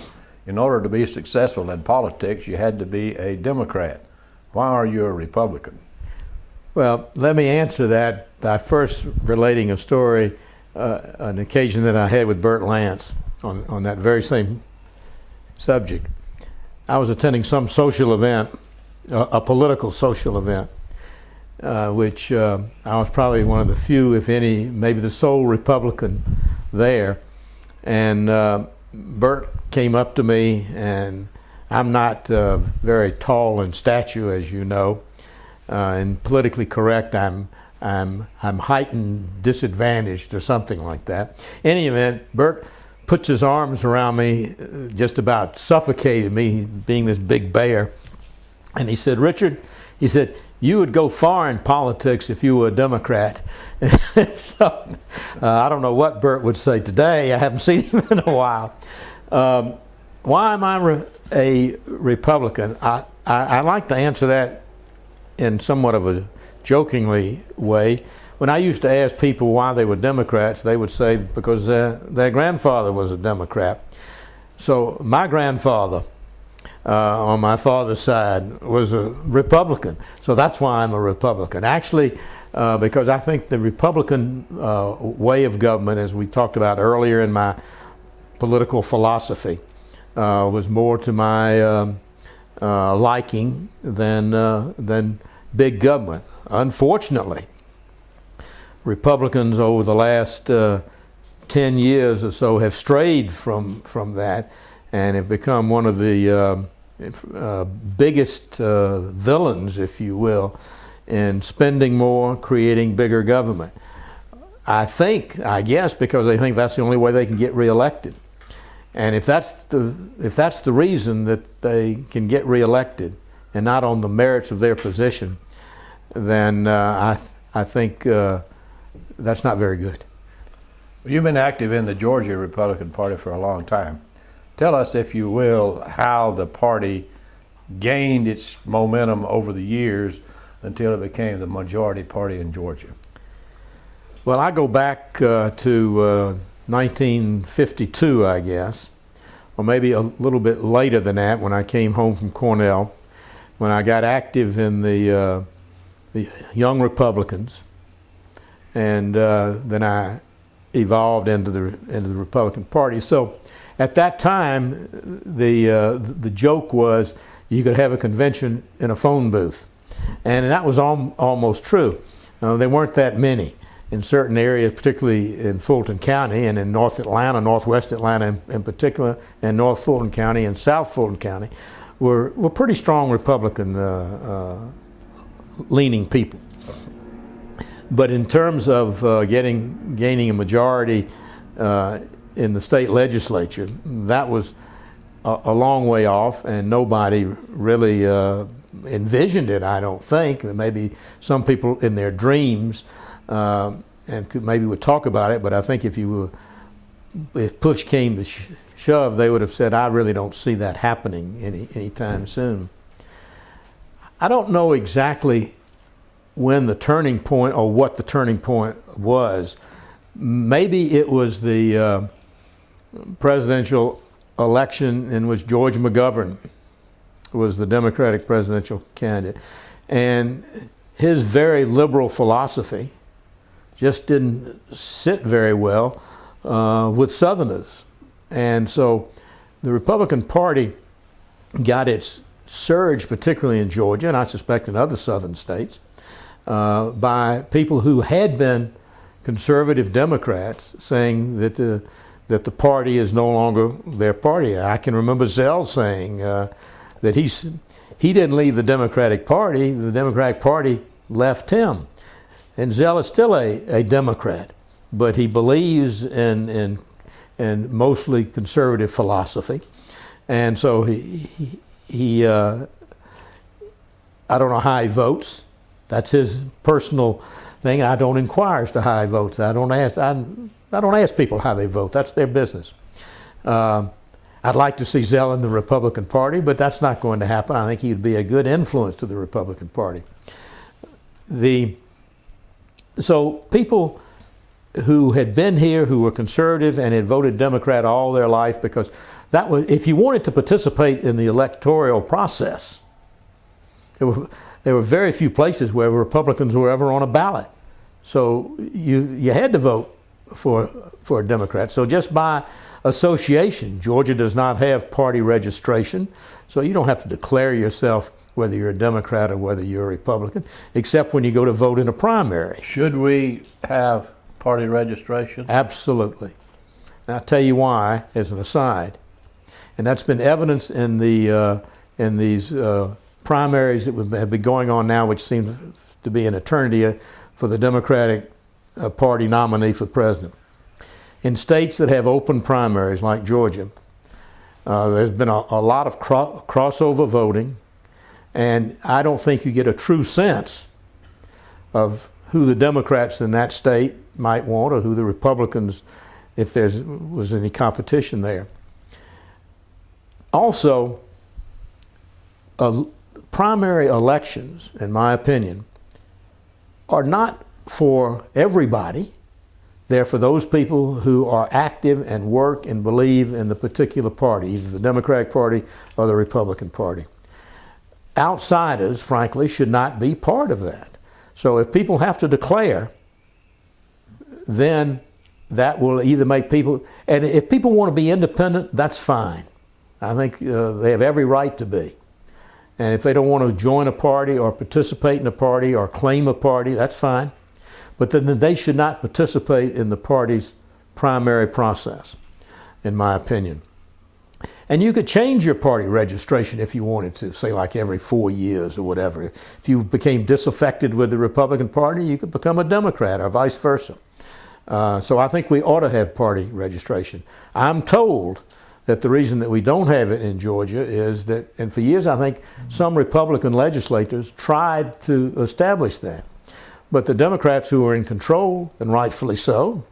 in order to be successful in politics, you had to be a Democrat. Why are you a Republican? Well, let me answer that by first relating a story, an occasion that I had with Bert Lance on that very same subject. I was attending some social event, a political social event, which I was probably one of the few, if any, maybe the sole Republican there. And Bert came up to me, and I'm not very tall in stature, as you know, and politically correct. I'm heightened disadvantaged or something like that. In any event, Bert puts his arms around me, just about suffocated me, being this big bear. And he said, "Richard," he said, "you would go far in politics if you were a Democrat." So I don't know what Bert would say today. I haven't seen him in a while. Why am I a Republican? I like to answer that in somewhat of a jokingly way. When I used to ask people why they were Democrats, they would say because their grandfather was a Democrat. So my grandfather on my father's side was a Republican. So that's why I'm a Republican. Actually, because I think the Republican way of government, as we talked about earlier in my political philosophy, was more to my liking than big government. Unfortunately, Republicans over the last 10 years or so have strayed from that and have become one of the biggest villains, if you will, in spending more, creating bigger government. I guess because they think that's the only way they can get reelected. And if that's the reason that they can get reelected and not on the merits of their position, then I think that's not very good. You've been active in the Georgia Republican Party for a long time. Tell us, if you will, how the party gained its momentum over the years until it became the majority party in Georgia. Well, I go back to 1952, I guess, or maybe a little bit later than that, when I came home from Cornell, when I got active in the Young Republicans, and then I evolved into the Republican Party. So at that time, the joke was you could have a convention in a phone booth, and that was almost true. There weren't that many in certain areas, particularly in Fulton County and in North Atlanta, Northwest Atlanta in particular, and North Fulton County and South Fulton County were pretty strong Republican leaning people. But in terms of gaining a majority in the state legislature, that was a long way off, and nobody really envisioned it, I don't think. Maybe some people in their dreams maybe would talk about it, but I think if push came to shove, they would have said, I really don't see that happening anytime soon. I don't know exactly when the turning point, or what the turning point was. Maybe it was the presidential election in which George McGovern was the Democratic presidential candidate, and his very liberal philosophy just didn't sit very well with Southerners. And so the Republican Party got its surge, particularly in Georgia, and I suspect in other southern states, by people who had been conservative Democrats saying that the party is no longer their party. I can remember Zell saying that he didn't leave the Democratic Party, the Democratic Party left him. And Zell is still a Democrat, but he believes in mostly conservative philosophy. And so he I don't know how he votes. That's his personal thing. I don't inquire as to how he votes. I don't ask people how they vote. That's their business. I'd like to see Zell in the Republican Party, but that's not going to happen. I think he would be a good influence to the Republican Party. So people who had been here, who were conservative and had voted Democrat all their life, because that was, if you wanted to participate in the electoral process, there were very few places where Republicans were ever on a ballot. So you had to vote for a Democrat. So just by association, Georgia does not have party registration, so you don't have to declare yourself whether you're a Democrat or whether you're a Republican, except when you go to vote in a primary. Should we have party registration? Absolutely. And I'll tell you why, as an aside. And that's been evidenced in these primaries that have been going on now, which seems to be an eternity for the Democratic Party nominee for president. In states that have open primaries like Georgia, there's been a lot of crossover voting, and I don't think you get a true sense of who the Democrats in that state might want or who the Republicans, if there was any competition there. Also, primary elections, in my opinion, are not for everybody. They're for those people who are active and work and believe in the particular party, either the Democratic Party or the Republican Party. Outsiders, frankly, should not be part of that. So if people have to declare, then that will either make people, and if people want to be independent, that's fine. I think they have every right to be. And if they don't want to join a party or participate in a party or claim a party, that's fine. But then they should not participate in the party's primary process, in my opinion. And you could change your party registration if you wanted to, say like every 4 years or whatever. If you became disaffected with the Republican Party, you could become a Democrat or vice versa. So I think we ought to have party registration. I'm told that the reason that we don't have it in Georgia is that, and for years I think some Republican legislators tried to establish that. But the Democrats who are in control, and rightfully so,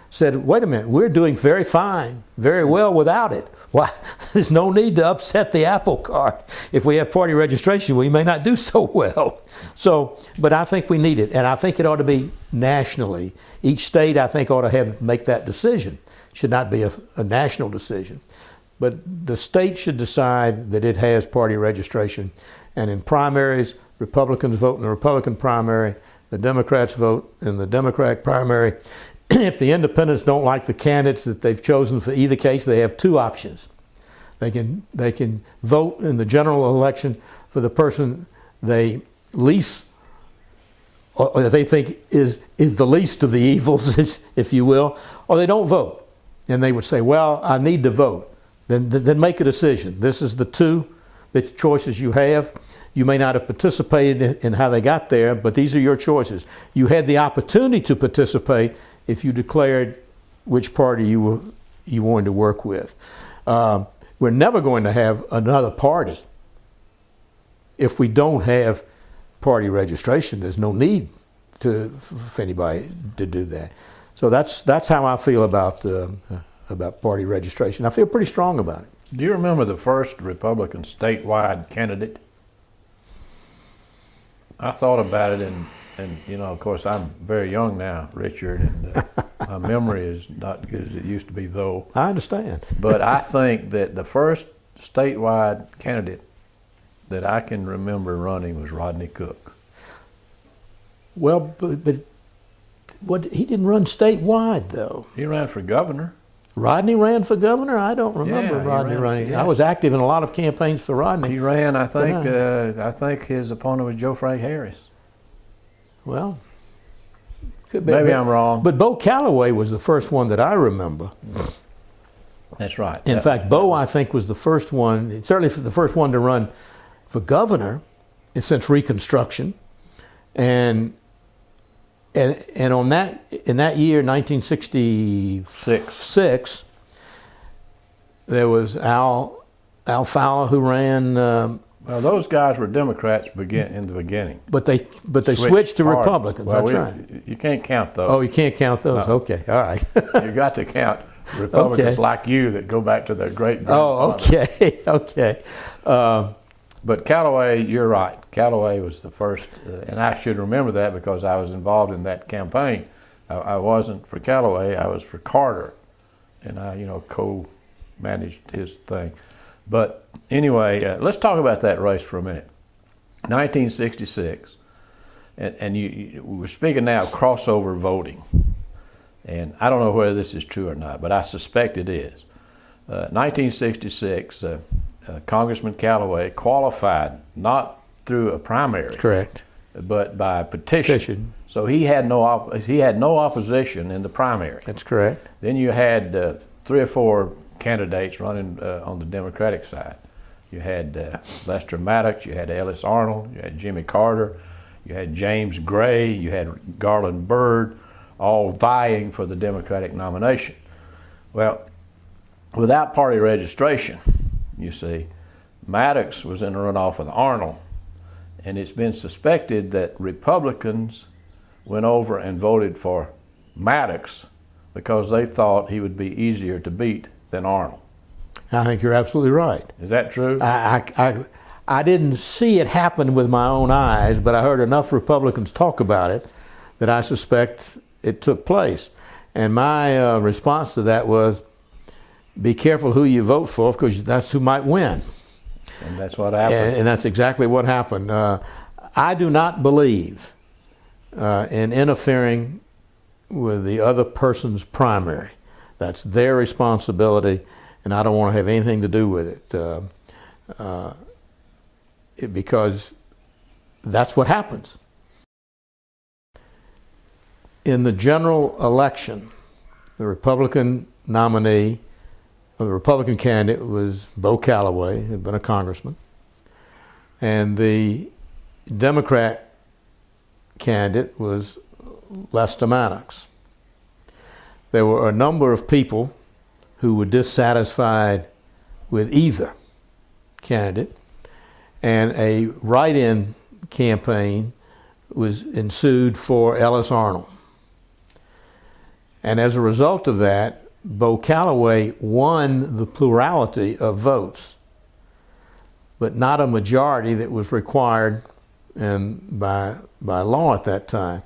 said, wait a minute, we're doing very fine, very well without it. Why? There's no need to upset the apple cart. If we have party registration, we may not do so well. So, but I think we need it, and I think it ought to be nationally. Each state, I think, ought to make that decision. It should not be a national decision. But the state should decide that it has party registration. And in primaries, Republicans vote in the Republican primary, the Democrats vote in the Democratic primary. If the independents don't like the candidates that they've chosen for either case, they have two options. They can vote in the general election for the person they least, or they think is the least of the evils, if you will, or they don't vote. And they would say, well, I need to vote. Then make a decision. This is the two choices you have. You may not have participated in how they got there, but these are your choices. You had the opportunity to participate if you declared which party you wanted to work with. We're never going to have another party if we don't have party registration. There's no need for anybody to do that. So that's how I feel about party registration. I feel pretty strong about it. Do you remember the first Republican statewide candidate? I thought about it, and you know, of course, I'm very young now, Richard, and my memory is not good as it used to be, though. I understand. But I think that the first statewide candidate that I can remember running was Rodney Cook. Well, but he didn't run statewide, though. He ran for governor. Rodney ran for governor? I don't remember Rodney running. Yeah. I was active in a lot of campaigns for Rodney. He ran, I think his opponent was Joe Frank Harris. Well, could be. Maybe I'm wrong. But Bo Calloway was the first one that I remember. That's right. In fact, Bo, I think, was the first one, certainly the first one to run for governor since Reconstruction. And on that, in that year, 1966, there was Al Fowler who ran. Well, those guys were Democrats in the beginning. But they switched to Republicans. Well, that's right. You can't count those. Oh, you can't count those. No. Okay, all right. You got to count Republicans like you that go back to their great grandfather. Oh, okay, okay. But Calloway, you're right. Calloway was the first, and I should remember that because I was involved in that campaign. I wasn't for Calloway, I was for Carter, and I, co-managed his thing. But anyway, let's talk about that race for a minute. 1966, and we were speaking now of crossover voting, and I don't know whether this is true or not, but I suspect it is. 1966. Congressman Calloway qualified not through a primary, correct, but by petition. So he had no opposition in the primary. That's correct. Then you had 3 or 4 candidates running on the Democratic side. You had Lester Maddox, you had Ellis Arnold, you had Jimmy Carter, you had James Gray, you had Garland Byrd, all vying for the Democratic nomination. Well, without party registration, you see, Maddox was in a runoff with Arnold, and it's been suspected that Republicans went over and voted for Maddox because they thought he would be easier to beat than Arnold. I think you're absolutely right. Is that true? I didn't see it happen with my own eyes, but I heard enough Republicans talk about it that I suspect it took place. And my response to that was, be careful who you vote for because that's who might win. And that's what happened. And that's exactly what happened. I do not believe in interfering with the other person's primary. That's their responsibility, and I don't want to have anything to do with it because that's what happens. In the general election, the Republican nominee, the Republican candidate was Bo Calloway, who had been a congressman, and the Democrat candidate was Lester Maddox. There were a number of people who were dissatisfied with either candidate, and a write-in campaign was ensued for Ellis Arnold. And as a result of that, Bo Calloway won the plurality of votes, but not a majority that was required by law at that time.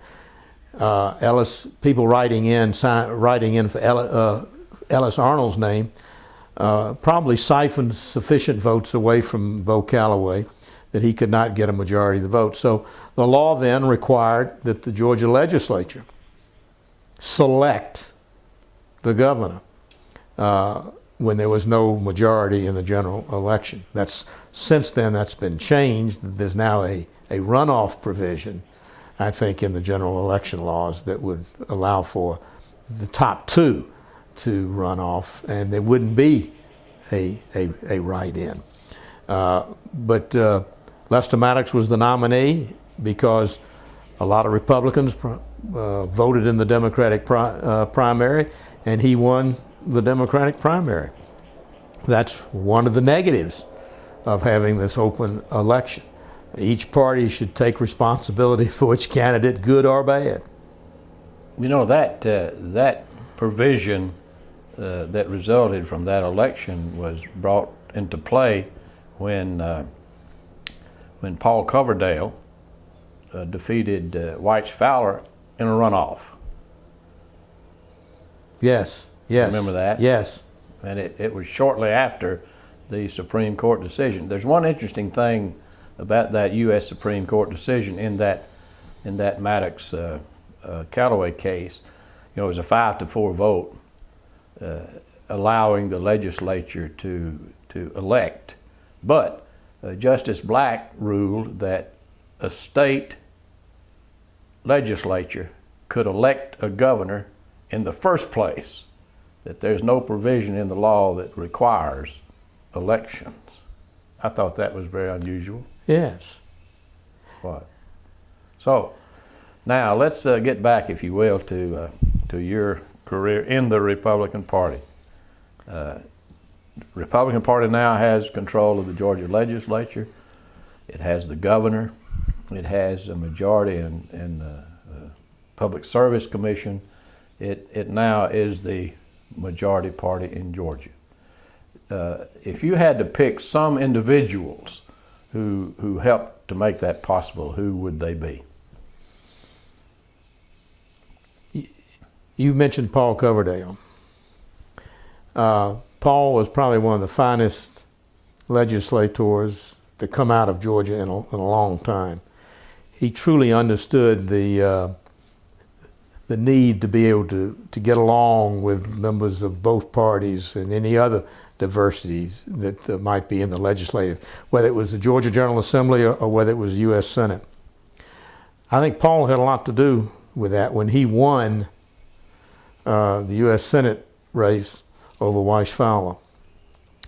People writing in for Ellis Arnold's name probably siphoned sufficient votes away from Bo Calloway that he could not get a majority of the vote. So the law then required that the Georgia legislature select the governor when there was no majority in the general election. Since then, that's been changed. There's now a runoff provision, I think, in the general election laws that would allow for the top two to run off, and there wouldn't be a write-in. But Lester Maddox was the nominee because a lot of Republicans voted in the Democratic primary, and he won the Democratic primary. That's one of the negatives of having this open election. Each party should take responsibility for its candidate, good or bad. You know, that provision that resulted from that election was brought into play when Paul Coverdale defeated Weitz Fowler in a runoff. Yes. Remember that? Yes. And it was shortly after the Supreme Court decision. There's one interesting thing about that U.S. Supreme Court decision in that Maddox Calloway case. You know, it was a 5-4 vote allowing the legislature to elect. But Justice Black ruled that a state legislature could elect a governor in the first place, that there's no provision in the law that requires elections. I thought that was very unusual. Yes. What? So now let's get back, if you will, to your career in the Republican Party. Republican Party now has control of the Georgia legislature. It has the governor. It has a majority in the Public Service Commission. It now is the majority party in Georgia. If you had to pick some individuals who helped to make that possible, who would they be? You mentioned Paul Coverdale. Paul was probably one of the finest legislators to come out of Georgia in a long time. He truly understood the need to be able to get along with members of both parties and any other diversities that might be in the legislative, whether it was the Georgia General Assembly or whether it was the U.S. Senate. I think Paul had a lot to do with that when he won the U.S. Senate race over Weitz Fowler,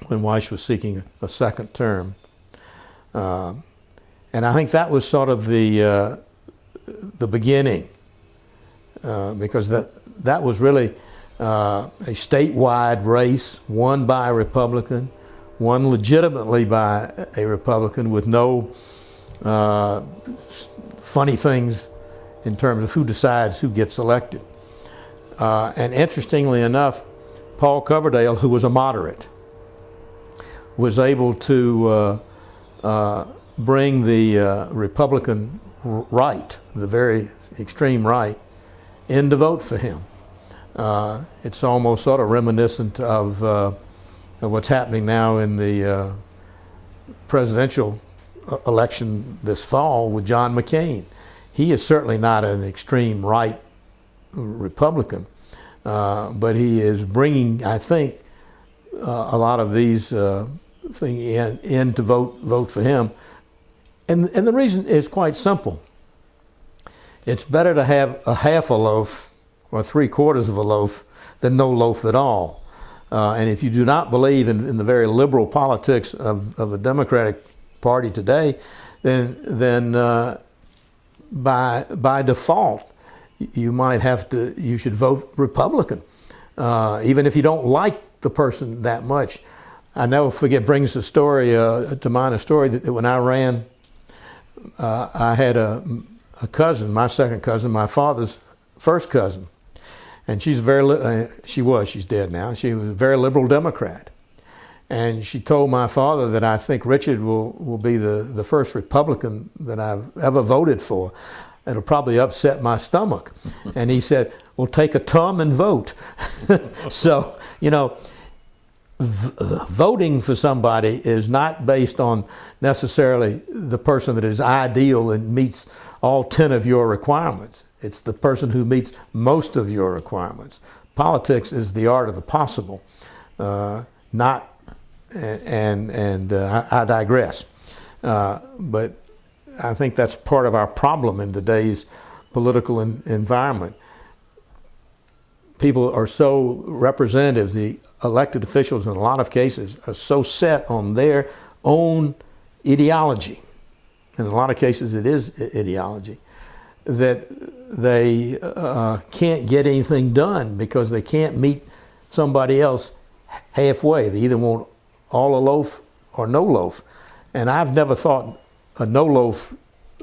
when Weitz was seeking a second term. And I think that was sort of the beginning, because that was really a statewide race won by a Republican, won legitimately by a Republican with no funny things in terms of who decides who gets elected. And interestingly enough, Paul Coverdale, who was a moderate, was able to bring the Republican right, the very extreme right, in to vote for him. It's almost sort of reminiscent of what's happening now in the presidential election this fall with John McCain. He is certainly not an extreme right Republican, but he is bringing, I think, a lot of these things in to vote for him. And the reason is quite simple. It's better to have a half a loaf or 3/4 of a loaf than no loaf at all. And if you do not believe in the very liberal politics of the Democratic Party today, then by default, you should vote Republican, even if you don't like the person that much. I never forget, brings the story to mind, a story that when I ran, I had a cousin, my second cousin, my father's first cousin, and she's she's dead now. She was a very liberal Democrat, and she told my father that I think Richard will be the first Republican that I've ever voted for. It'll probably upset my stomach. And he said, well, take a tum and vote. So, voting for somebody is not based on necessarily the person that is ideal and meets all 10 of your requirements. It's the person who meets most of your requirements. Politics is the art of the possible, I digress. But I think that's part of our problem in today's political environment. People are so representative, the elected officials in a lot of cases are so set on their own ideology, in a lot of cases it is ideology, that they can't get anything done because they can't meet somebody else halfway. They either want all a loaf or no loaf. And I've never thought a no loaf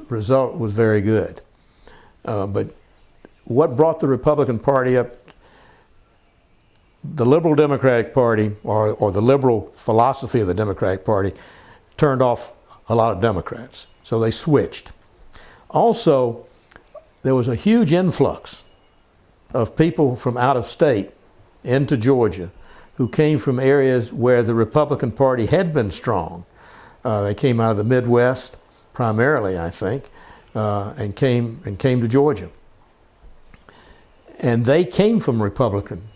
result was very good. But what brought the Republican Party up, the liberal Democratic Party, or the liberal philosophy of the Democratic Party, turned off a lot of Democrats. So they switched. Also, there was a huge influx of people from out of state into Georgia who came from areas where the Republican Party had been strong. They came out of the Midwest, primarily, I think, and came to Georgia. And they came from Republican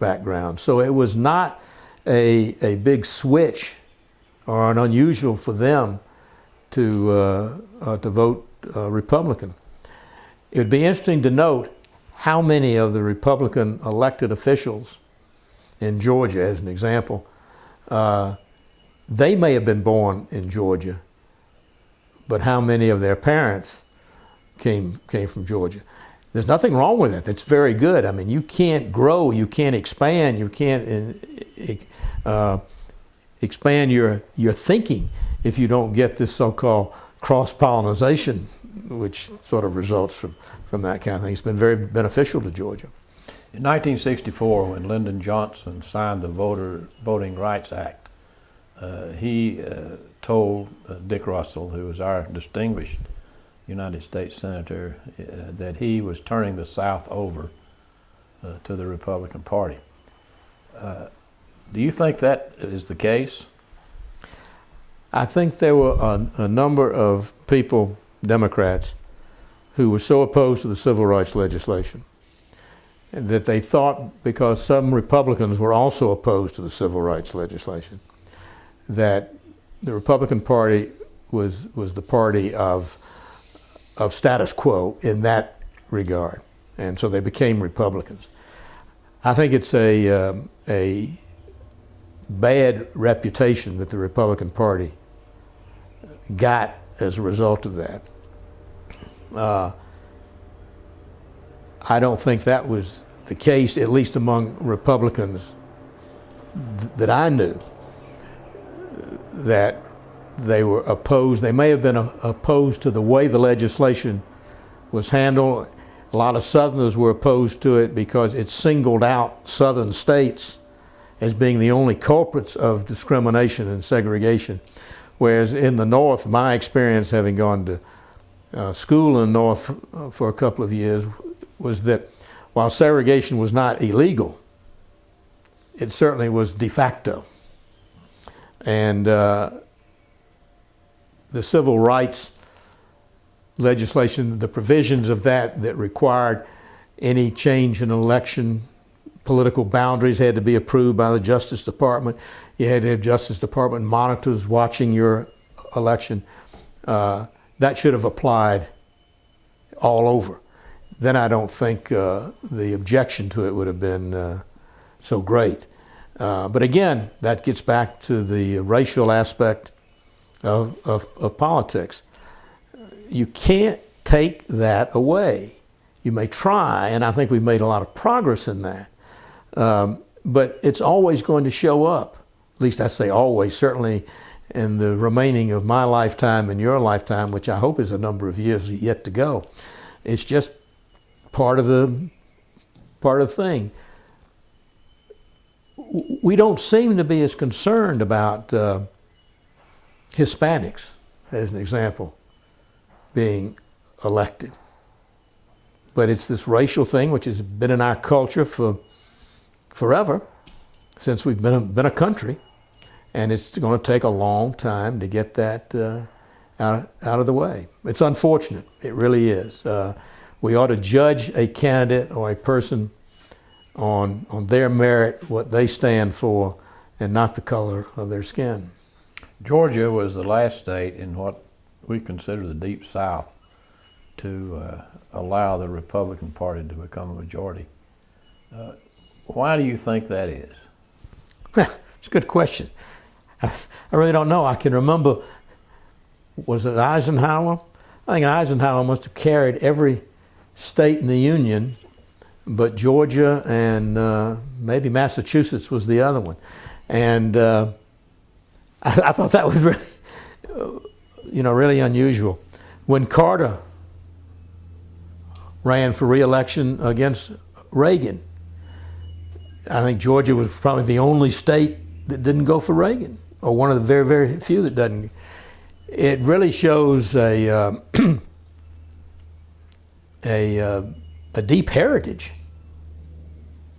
background. So it was not a big switch or an unusual for them to vote Republican. It would be interesting to note how many of the Republican elected officials in Georgia, as an example, they may have been born in Georgia, but how many of their parents came from Georgia. There's nothing wrong with that. That's very good. I mean, you can't grow, you can't expand, you can't expand your thinking if you don't get this so-called cross-pollination, which sort of results from that kind of thing. It's been very beneficial to Georgia. In 1964, when Lyndon Johnson signed the Voting Rights Act, he told Dick Russell, who was our distinguished United States Senator, that he was turning the South over to the Republican Party. Do you think that is the case? I think there were a number of people, Democrats, who were so opposed to the civil rights legislation that they thought, because some Republicans were also opposed to the civil rights legislation, that the Republican Party was the party of status quo in that regard, and so they became Republicans. I think it's a bad reputation that the Republican Party got as a result of that. I don't think that was the case, at least among Republicans that I knew, that they were opposed. They may have been opposed to the way the legislation was handled. A lot of Southerners were opposed to it because it singled out Southern states as being the only culprits of discrimination and segregation. Whereas in the North, my experience, having gone to school in the North for a couple of years, was that while segregation was not illegal, it certainly was de facto. And the civil rights legislation, the provisions of that required any change in election, political boundaries had to be approved by the Justice Department. You had to have Justice Department monitors watching your election. That should have applied all over. Then I don't think the objection to it would have been so great. But again, that gets back to the racial aspect of politics. You can't take that away. You may try, and I think we've made a lot of progress in that. But it's always going to show up. At least I say always, certainly in the remaining of my lifetime and your lifetime, which I hope is a number of years yet to go. It's just part of the thing. We don't seem to be as concerned about Hispanics, as an example, being elected. But it's this racial thing which has been in our culture for forever, since we've been a country, and it's going to take a long time to get that out of the way. It's unfortunate. It really is. We ought to judge a candidate or a person on their merit, what they stand for, and not the color of their skin. Georgia was the last state in what we consider the Deep South to allow the Republican Party to become a majority. Why do you think that is? It's a good question. I really don't know. I can remember, was it Eisenhower? I think Eisenhower must have carried every state in the Union, but Georgia and maybe Massachusetts was the other one. And I thought that was really, really unusual. When Carter ran for re-election against Reagan, I think Georgia was probably the only state that didn't go for Reagan, or one of the very, very few that doesn't. It really shows a deep heritage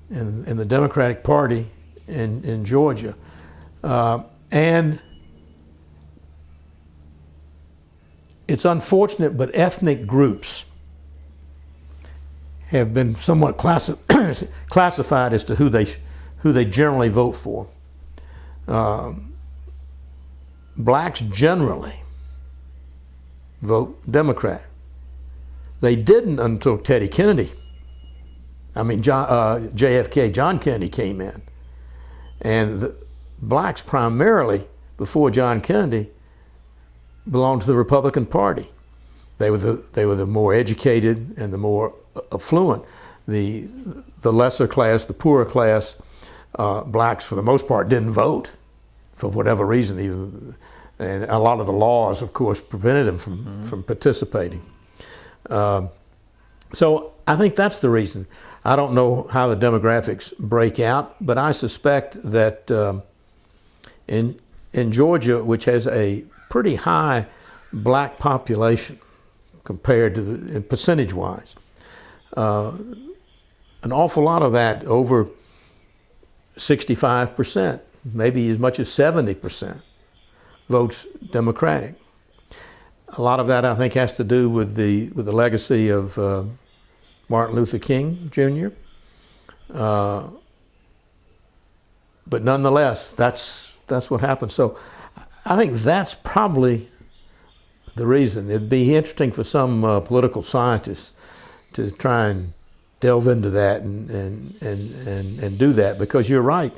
in the Democratic Party in Georgia. And it's unfortunate, but ethnic groups have been somewhat classified as to who they generally vote for. Blacks generally vote Democrat. They didn't until Teddy Kennedy. JFK, John Kennedy came in. And the blacks primarily, before John Kennedy, belonged to the Republican Party. They were the more educated and the more affluent. The lesser class, the poorer class, blacks for the most part didn't vote for whatever reason. Even, and a lot of the laws, of course, prevented them from participating. So I think that's the reason. I don't know how the demographics break out, but I suspect that in Georgia, which has a pretty high black population compared to percentage-wise, an awful lot of that, over 65%, maybe as much as 70%, votes Democratic. A lot of that, I think, has to do with the legacy of Martin Luther King Jr. But nonetheless, that's what happened. So I think that's probably the reason. It'd be interesting for some political scientists to try and delve into that and do that, because you're right.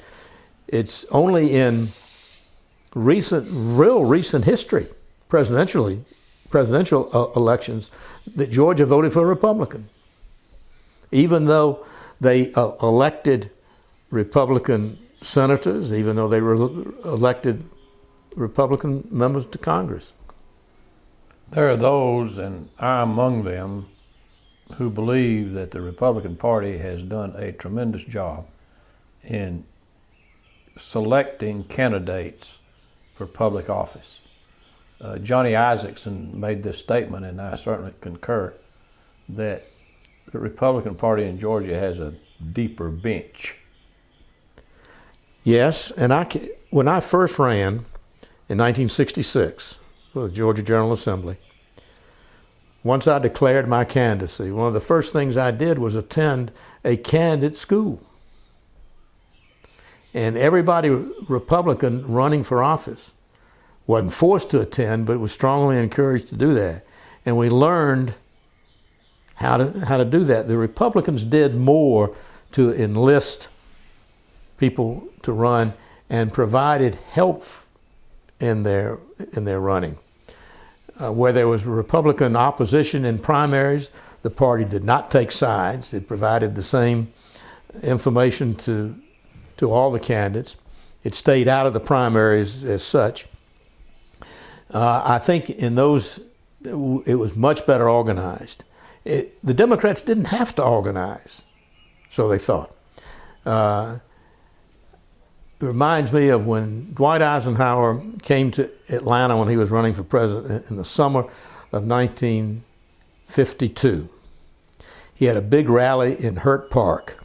It's only in real recent history, presidential elections, that Georgia voted for a Republican. Even though they elected Republican senators, even though they were elected Republican members to Congress. There are those, and I'm among them, who believe that the Republican Party has done a tremendous job in selecting candidates for public office. Johnny Isakson made this statement, and I certainly concur, that the Republican Party in Georgia has a deeper bench. Yes, and when I first ran in 1966 for the Georgia General Assembly, once I declared my candidacy, one of the first things I did was attend a candidate school. And everybody Republican running for office wasn't forced to attend, but was strongly encouraged to do that. And we learned how to do that. The Republicans did more to enlist people to run and provided help in their running. Where there was Republican opposition in primaries, the party did not take sides. It provided the same information to all the candidates. It stayed out of the primaries as such. I think in those, it was much better organized. The Democrats didn't have to organize, so they thought. It reminds me of when Dwight Eisenhower came to Atlanta when he was running for president in the summer of 1952. He had a big rally in Hurt Park.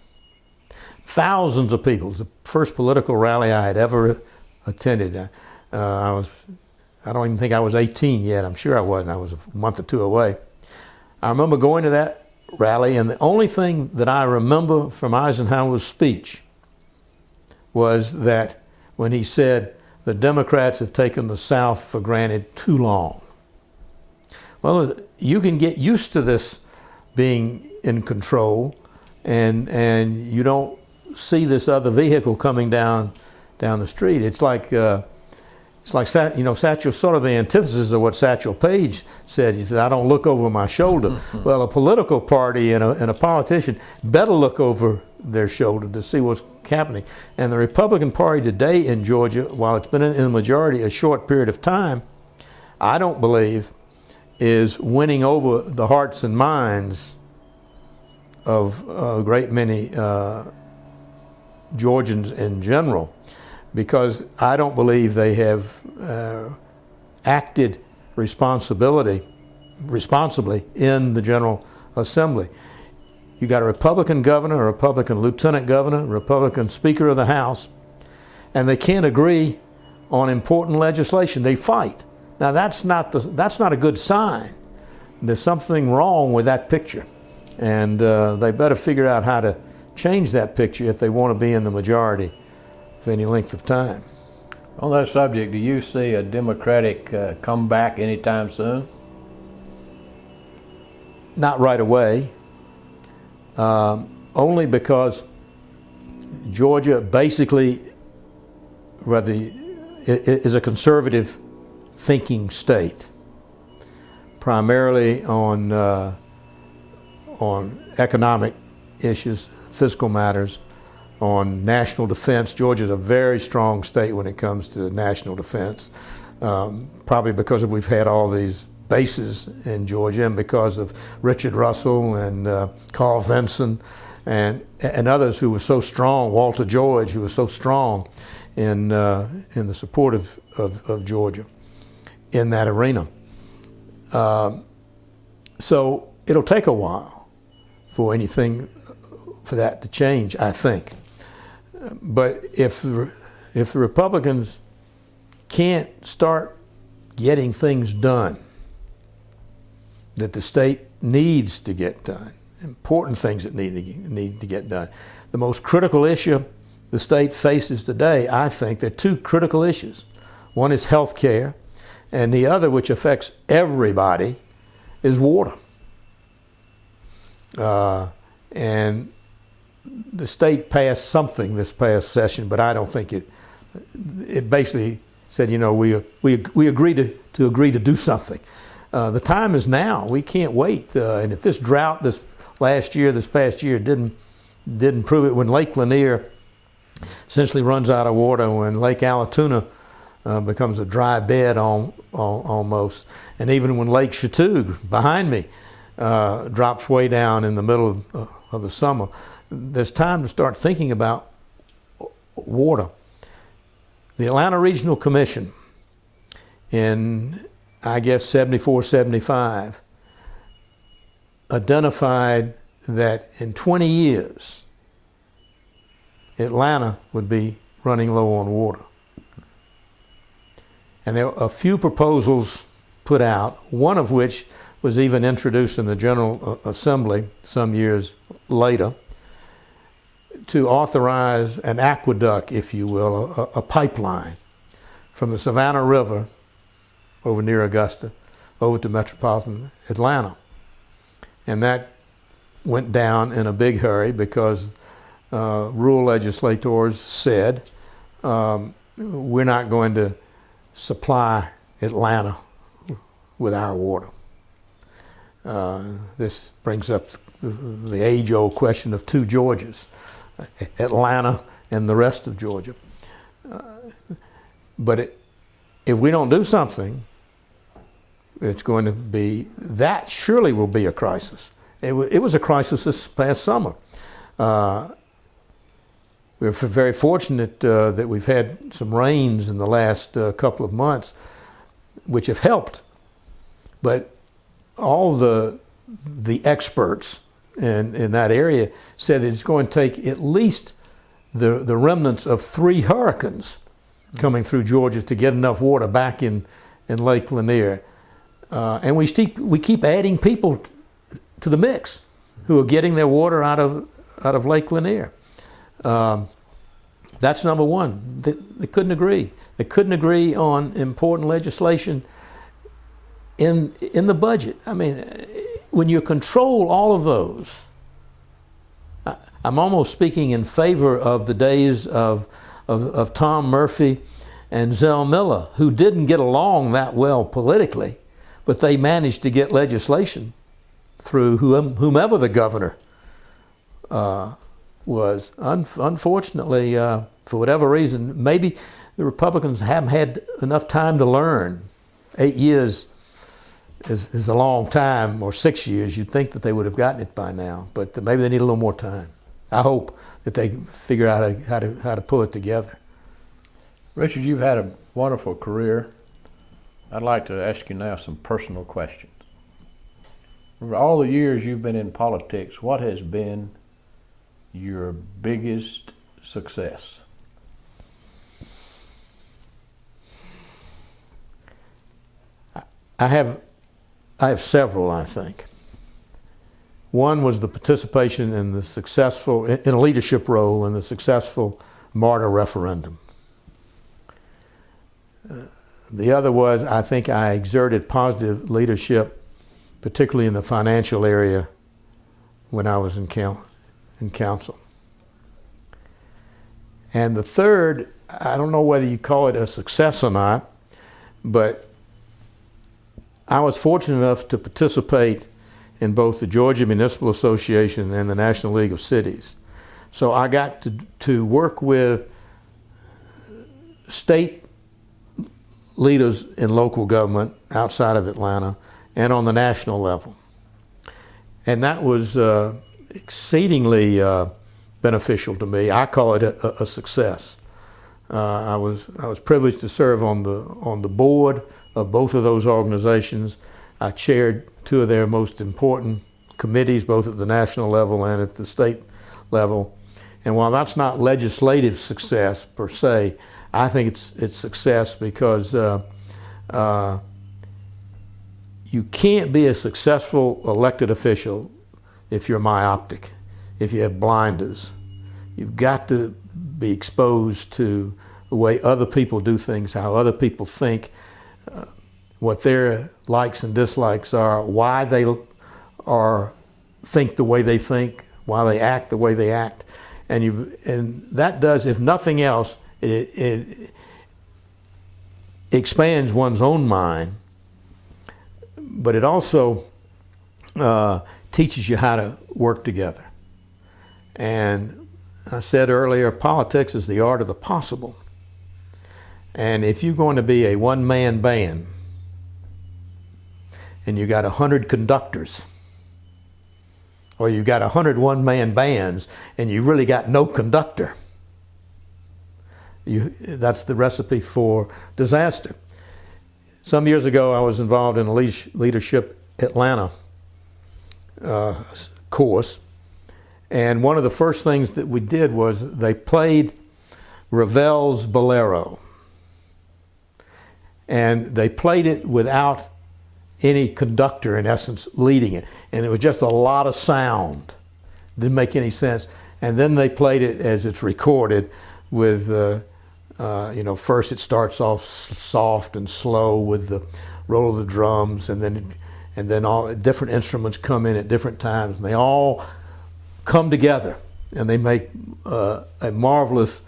thousands of people. It was the first political rally I had ever attended. I don't even think I was 18 yet. I'm sure I wasn't. I was a month or two away. I remember going to that rally, and the only thing that I remember from Eisenhower's speech was that when he said, the Democrats have taken the South for granted too long. Well, you can get used to this being in control, and you don't see this other vehicle coming down the street. It's like Satchel, sort of the antithesis of what Satchel Paige said. He said, I don't look over my shoulder. Well, a political party and a politician better look over their shoulder to see what's happening. And the Republican Party today in Georgia, while it's been in the majority a short period of time, I don't believe is winning over the hearts and minds of a great many Georgians in general, because I don't believe they have acted responsibly in the General Assembly. You got a Republican governor, a Republican lieutenant governor, a Republican Speaker of the House, and they can't agree on important legislation. They fight. Now that's not a good sign. There's something wrong with that picture, and they better figure out how to change that picture if they want to be in the majority for any length of time. On that subject, do you see a Democratic comeback anytime soon? Not right away, only because Georgia basically is a conservative thinking state, primarily on economic issues, fiscal matters, on national defense. Georgia's a very strong state when it comes to national defense, probably because we've had all these bases in Georgia, and because of Richard Russell and Carl Vinson and others who were so strong, Walter George, who was so strong in the support of Georgia in that arena. So it'll take a while for that to change, I think. But if the Republicans can't start getting things done that the state needs to get done, important things that need to get done, the most critical issue the state faces today, I think there are two critical issues. One is health care, and the other, which affects everybody, is water. And the state passed something this past session, but I don't think it basically said, we agree to do something. The time is now. We can't wait. And if this drought this past year didn't prove it, when Lake Lanier essentially runs out of water, when Lake Allatoona becomes a dry bed almost, and even when Lake Chattooga behind me drops way down in the middle of the summer, there's time to start thinking about water. The Atlanta Regional Commission in, I guess, 74, 75, identified that in 20 years, Atlanta would be running low on water. And there were a few proposals put out, one of which was even introduced in the General Assembly some years later, to authorize an aqueduct, if you will, a pipeline from the Savannah River over near Augusta over to metropolitan Atlanta. And that went down in a big hurry because rural legislators said, we're not going to supply Atlanta with our water. This brings up the age-old question of two Georgias, Atlanta and the rest of Georgia. But if we don't do something, it's going to be, that surely will be a crisis. It was a crisis this past summer. We're very fortunate that we've had some rains in the last couple of months, which have helped. But all the experts in that area said it's going to take at least the remnants of 3 hurricanes coming through Georgia to get enough water back in Lake Lanier. And we keep adding people to the mix who are getting their water out of Lake Lanier. That's number one. They couldn't agree. They couldn't agree on important legislation in the budget. I mean, when you control all of those, I'm almost speaking in favor of the days of Tom Murphy and Zell Miller, who didn't get along that well politically, but they managed to get legislation through whomever the governor was. Unfortunately, for whatever reason, maybe the Republicans haven't had enough time to learn. 8 years is a long time, or 6 years. You'd think that they would have gotten it by now, but maybe they need a little more time. I hope that they figure out how to pull it together. Richard, you've had a wonderful career. I'd like to ask you now some personal questions. For all the years you've been in politics, what has been your biggest success? I have several, I think. One was the participation in a leadership role in the successful MARTA referendum. The other was, I think I exerted positive leadership, particularly in the financial area when I was in council. And the third, I don't know whether you call it a success or not, but I was fortunate enough to participate in both the Georgia Municipal Association and the National League of Cities. So I got to work with state leaders in local government outside of Atlanta and on the national level. And that was exceedingly beneficial to me. I call it a success. I was privileged to serve on the board of both of those organizations. I chaired 2 of their most important committees, both at the national level and at the state level. And while that's not legislative success per se, I think it's success because you can't be a successful elected official if you're myopic, if you have blinders. You've got to be exposed to the way other people do things, how other people think, what their likes and dislikes are, why they think the way they think, why they act the way they act. And that does, if nothing else, it expands one's own mind, but it also teaches you how to work together. And I said earlier, politics is the art of the possible. And if you're going to be a one-man band and you got 100 conductors, or you got 100 one-man bands and you really got no conductor, that's the recipe for disaster. Some years ago, I was involved in a Leadership Atlanta course, and one of the first things that we did was they played Ravel's Bolero, and they played it without any conductor, in essence, leading it, and it was just a lot of sound. Didn't make any sense. And then they played it as it's recorded with first it starts off soft and slow with the roll of the drums, and then all different instruments come in at different times, and they all come together, and they make a marvelous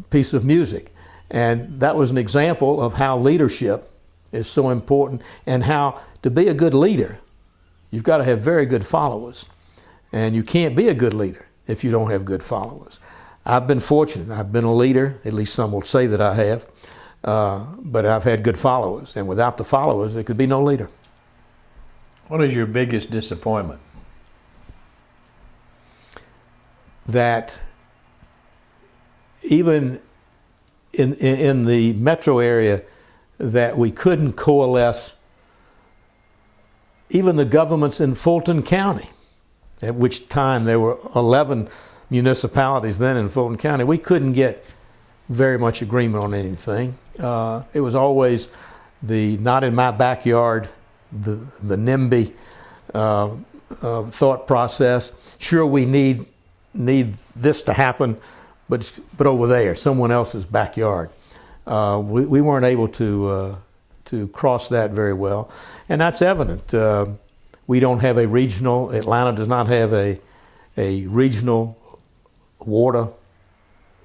piece of music. And that was an example of how leadership is so important, and how to be a good leader, you've got to have very good followers, and you can't be a good leader if you don't have good followers. I've been fortunate. I've been a leader, at least some will say that I have, but I've had good followers, and without the followers, there could be no leader. What is your biggest disappointment? That even in the metro area, that we couldn't coalesce even the governments in Fulton County, at which time there were 11 municipalities then in Fulton County, we couldn't get very much agreement on anything. It was always the not in my backyard, the NIMBY thought process. Sure, we need this to happen, but over there, someone else's backyard. We weren't able to cross that very well, and that's evident. We don't have a regional. Atlanta does not have a regional water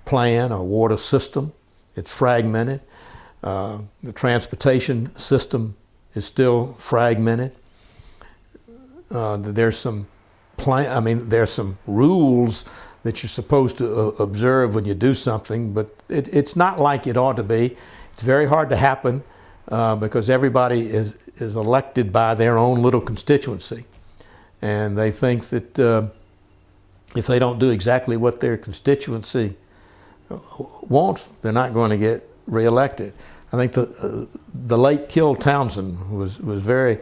plan or water system. It's fragmented. The transportation system is still fragmented. There's some there's some rules that you're supposed to observe when you do something, but it's not like it ought to be. It's very hard to happen because everybody is elected by their own little constituency, and they think that if they don't do exactly what their constituency wants, they're not going to get reelected. I think the late Kill Townsend was very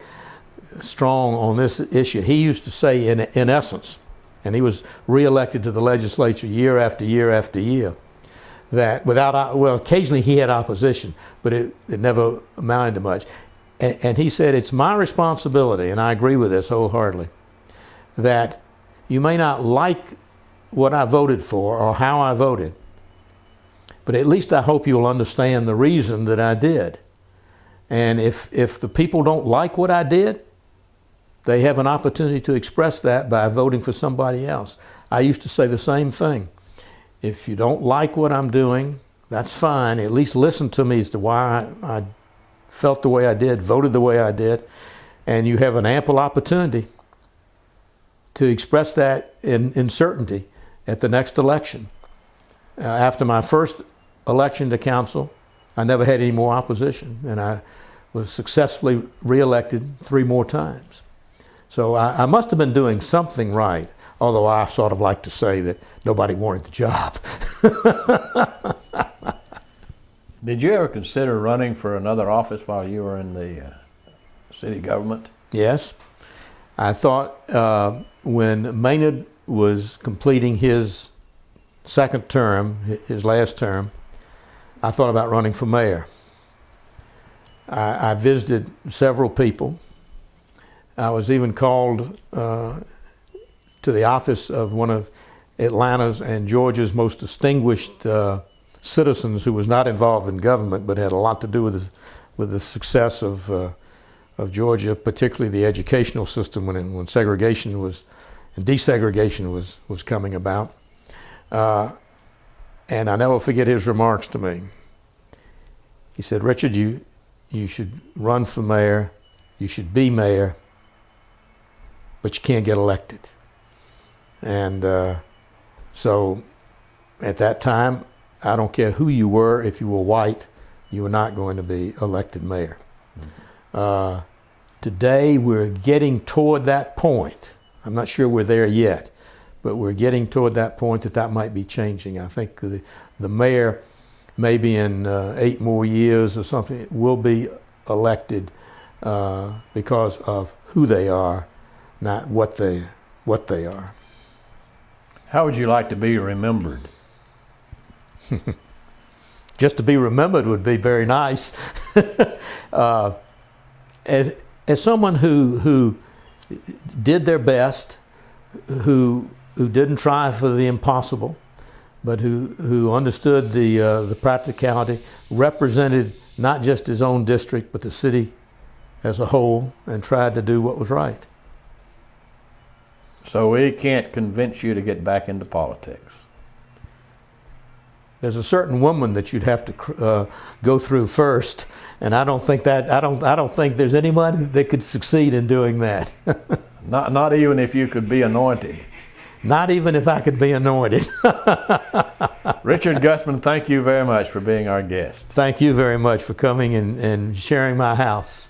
strong on this issue. He used to say, in essence, and he was reelected to the legislature year after year after year, that occasionally he had opposition, but it never amounted to much. And he said, it's my responsibility, and I agree with this wholeheartedly, that you may not like what I voted for or how I voted, but at least I hope you'll understand the reason that I did. And if the people don't like what I did, they have an opportunity to express that by voting for somebody else. I used to say the same thing. If you don't like what I'm doing, that's fine. At least listen to me as to why I felt the way I did, voted the way I did, and you have an ample opportunity to express that in certainty at the next election. After my first election to council, I never had any more opposition, and I was successfully reelected 3 more times. So I must have been doing something right, although I sort of like to say that nobody wanted the job. Did you ever consider running for another office while you were in the city government? Yes. I thought when Maynard was completing his second term, his last term, I thought about running for mayor. I visited several people. I was even called to the office of one of Atlanta's and Georgia's most distinguished citizens who was not involved in government but had a lot to do with the success of Georgia, particularly the educational system when segregation and desegregation was coming about. And I never forget his remarks to me. He said, "Richard, you should run for mayor, you should be mayor, but you can't get elected." And so at that time, I don't care who you were, if you were white, you were not going to be elected mayor. Mm-hmm. Today, we're getting toward that point. I'm not sure we're there yet, but we're getting toward that point that might be changing. I think the mayor, maybe in 8 more years or something, will be elected because of who they are, not what they are. How would you like to be remembered? Just to be remembered would be very nice. As someone who did their best, who didn't try for the impossible, but who understood the practicality, represented not just his own district but the city as a whole, and tried to do what was right. So we can't convince you to get back into politics. There's a certain woman that you'd have to go through first, and I don't think there's anybody that could succeed in doing that. Not even if you could be anointed. Not even if I could be anointed. Richard Guthman, thank you very much for being our guest. Thank you very much for coming and sharing my house.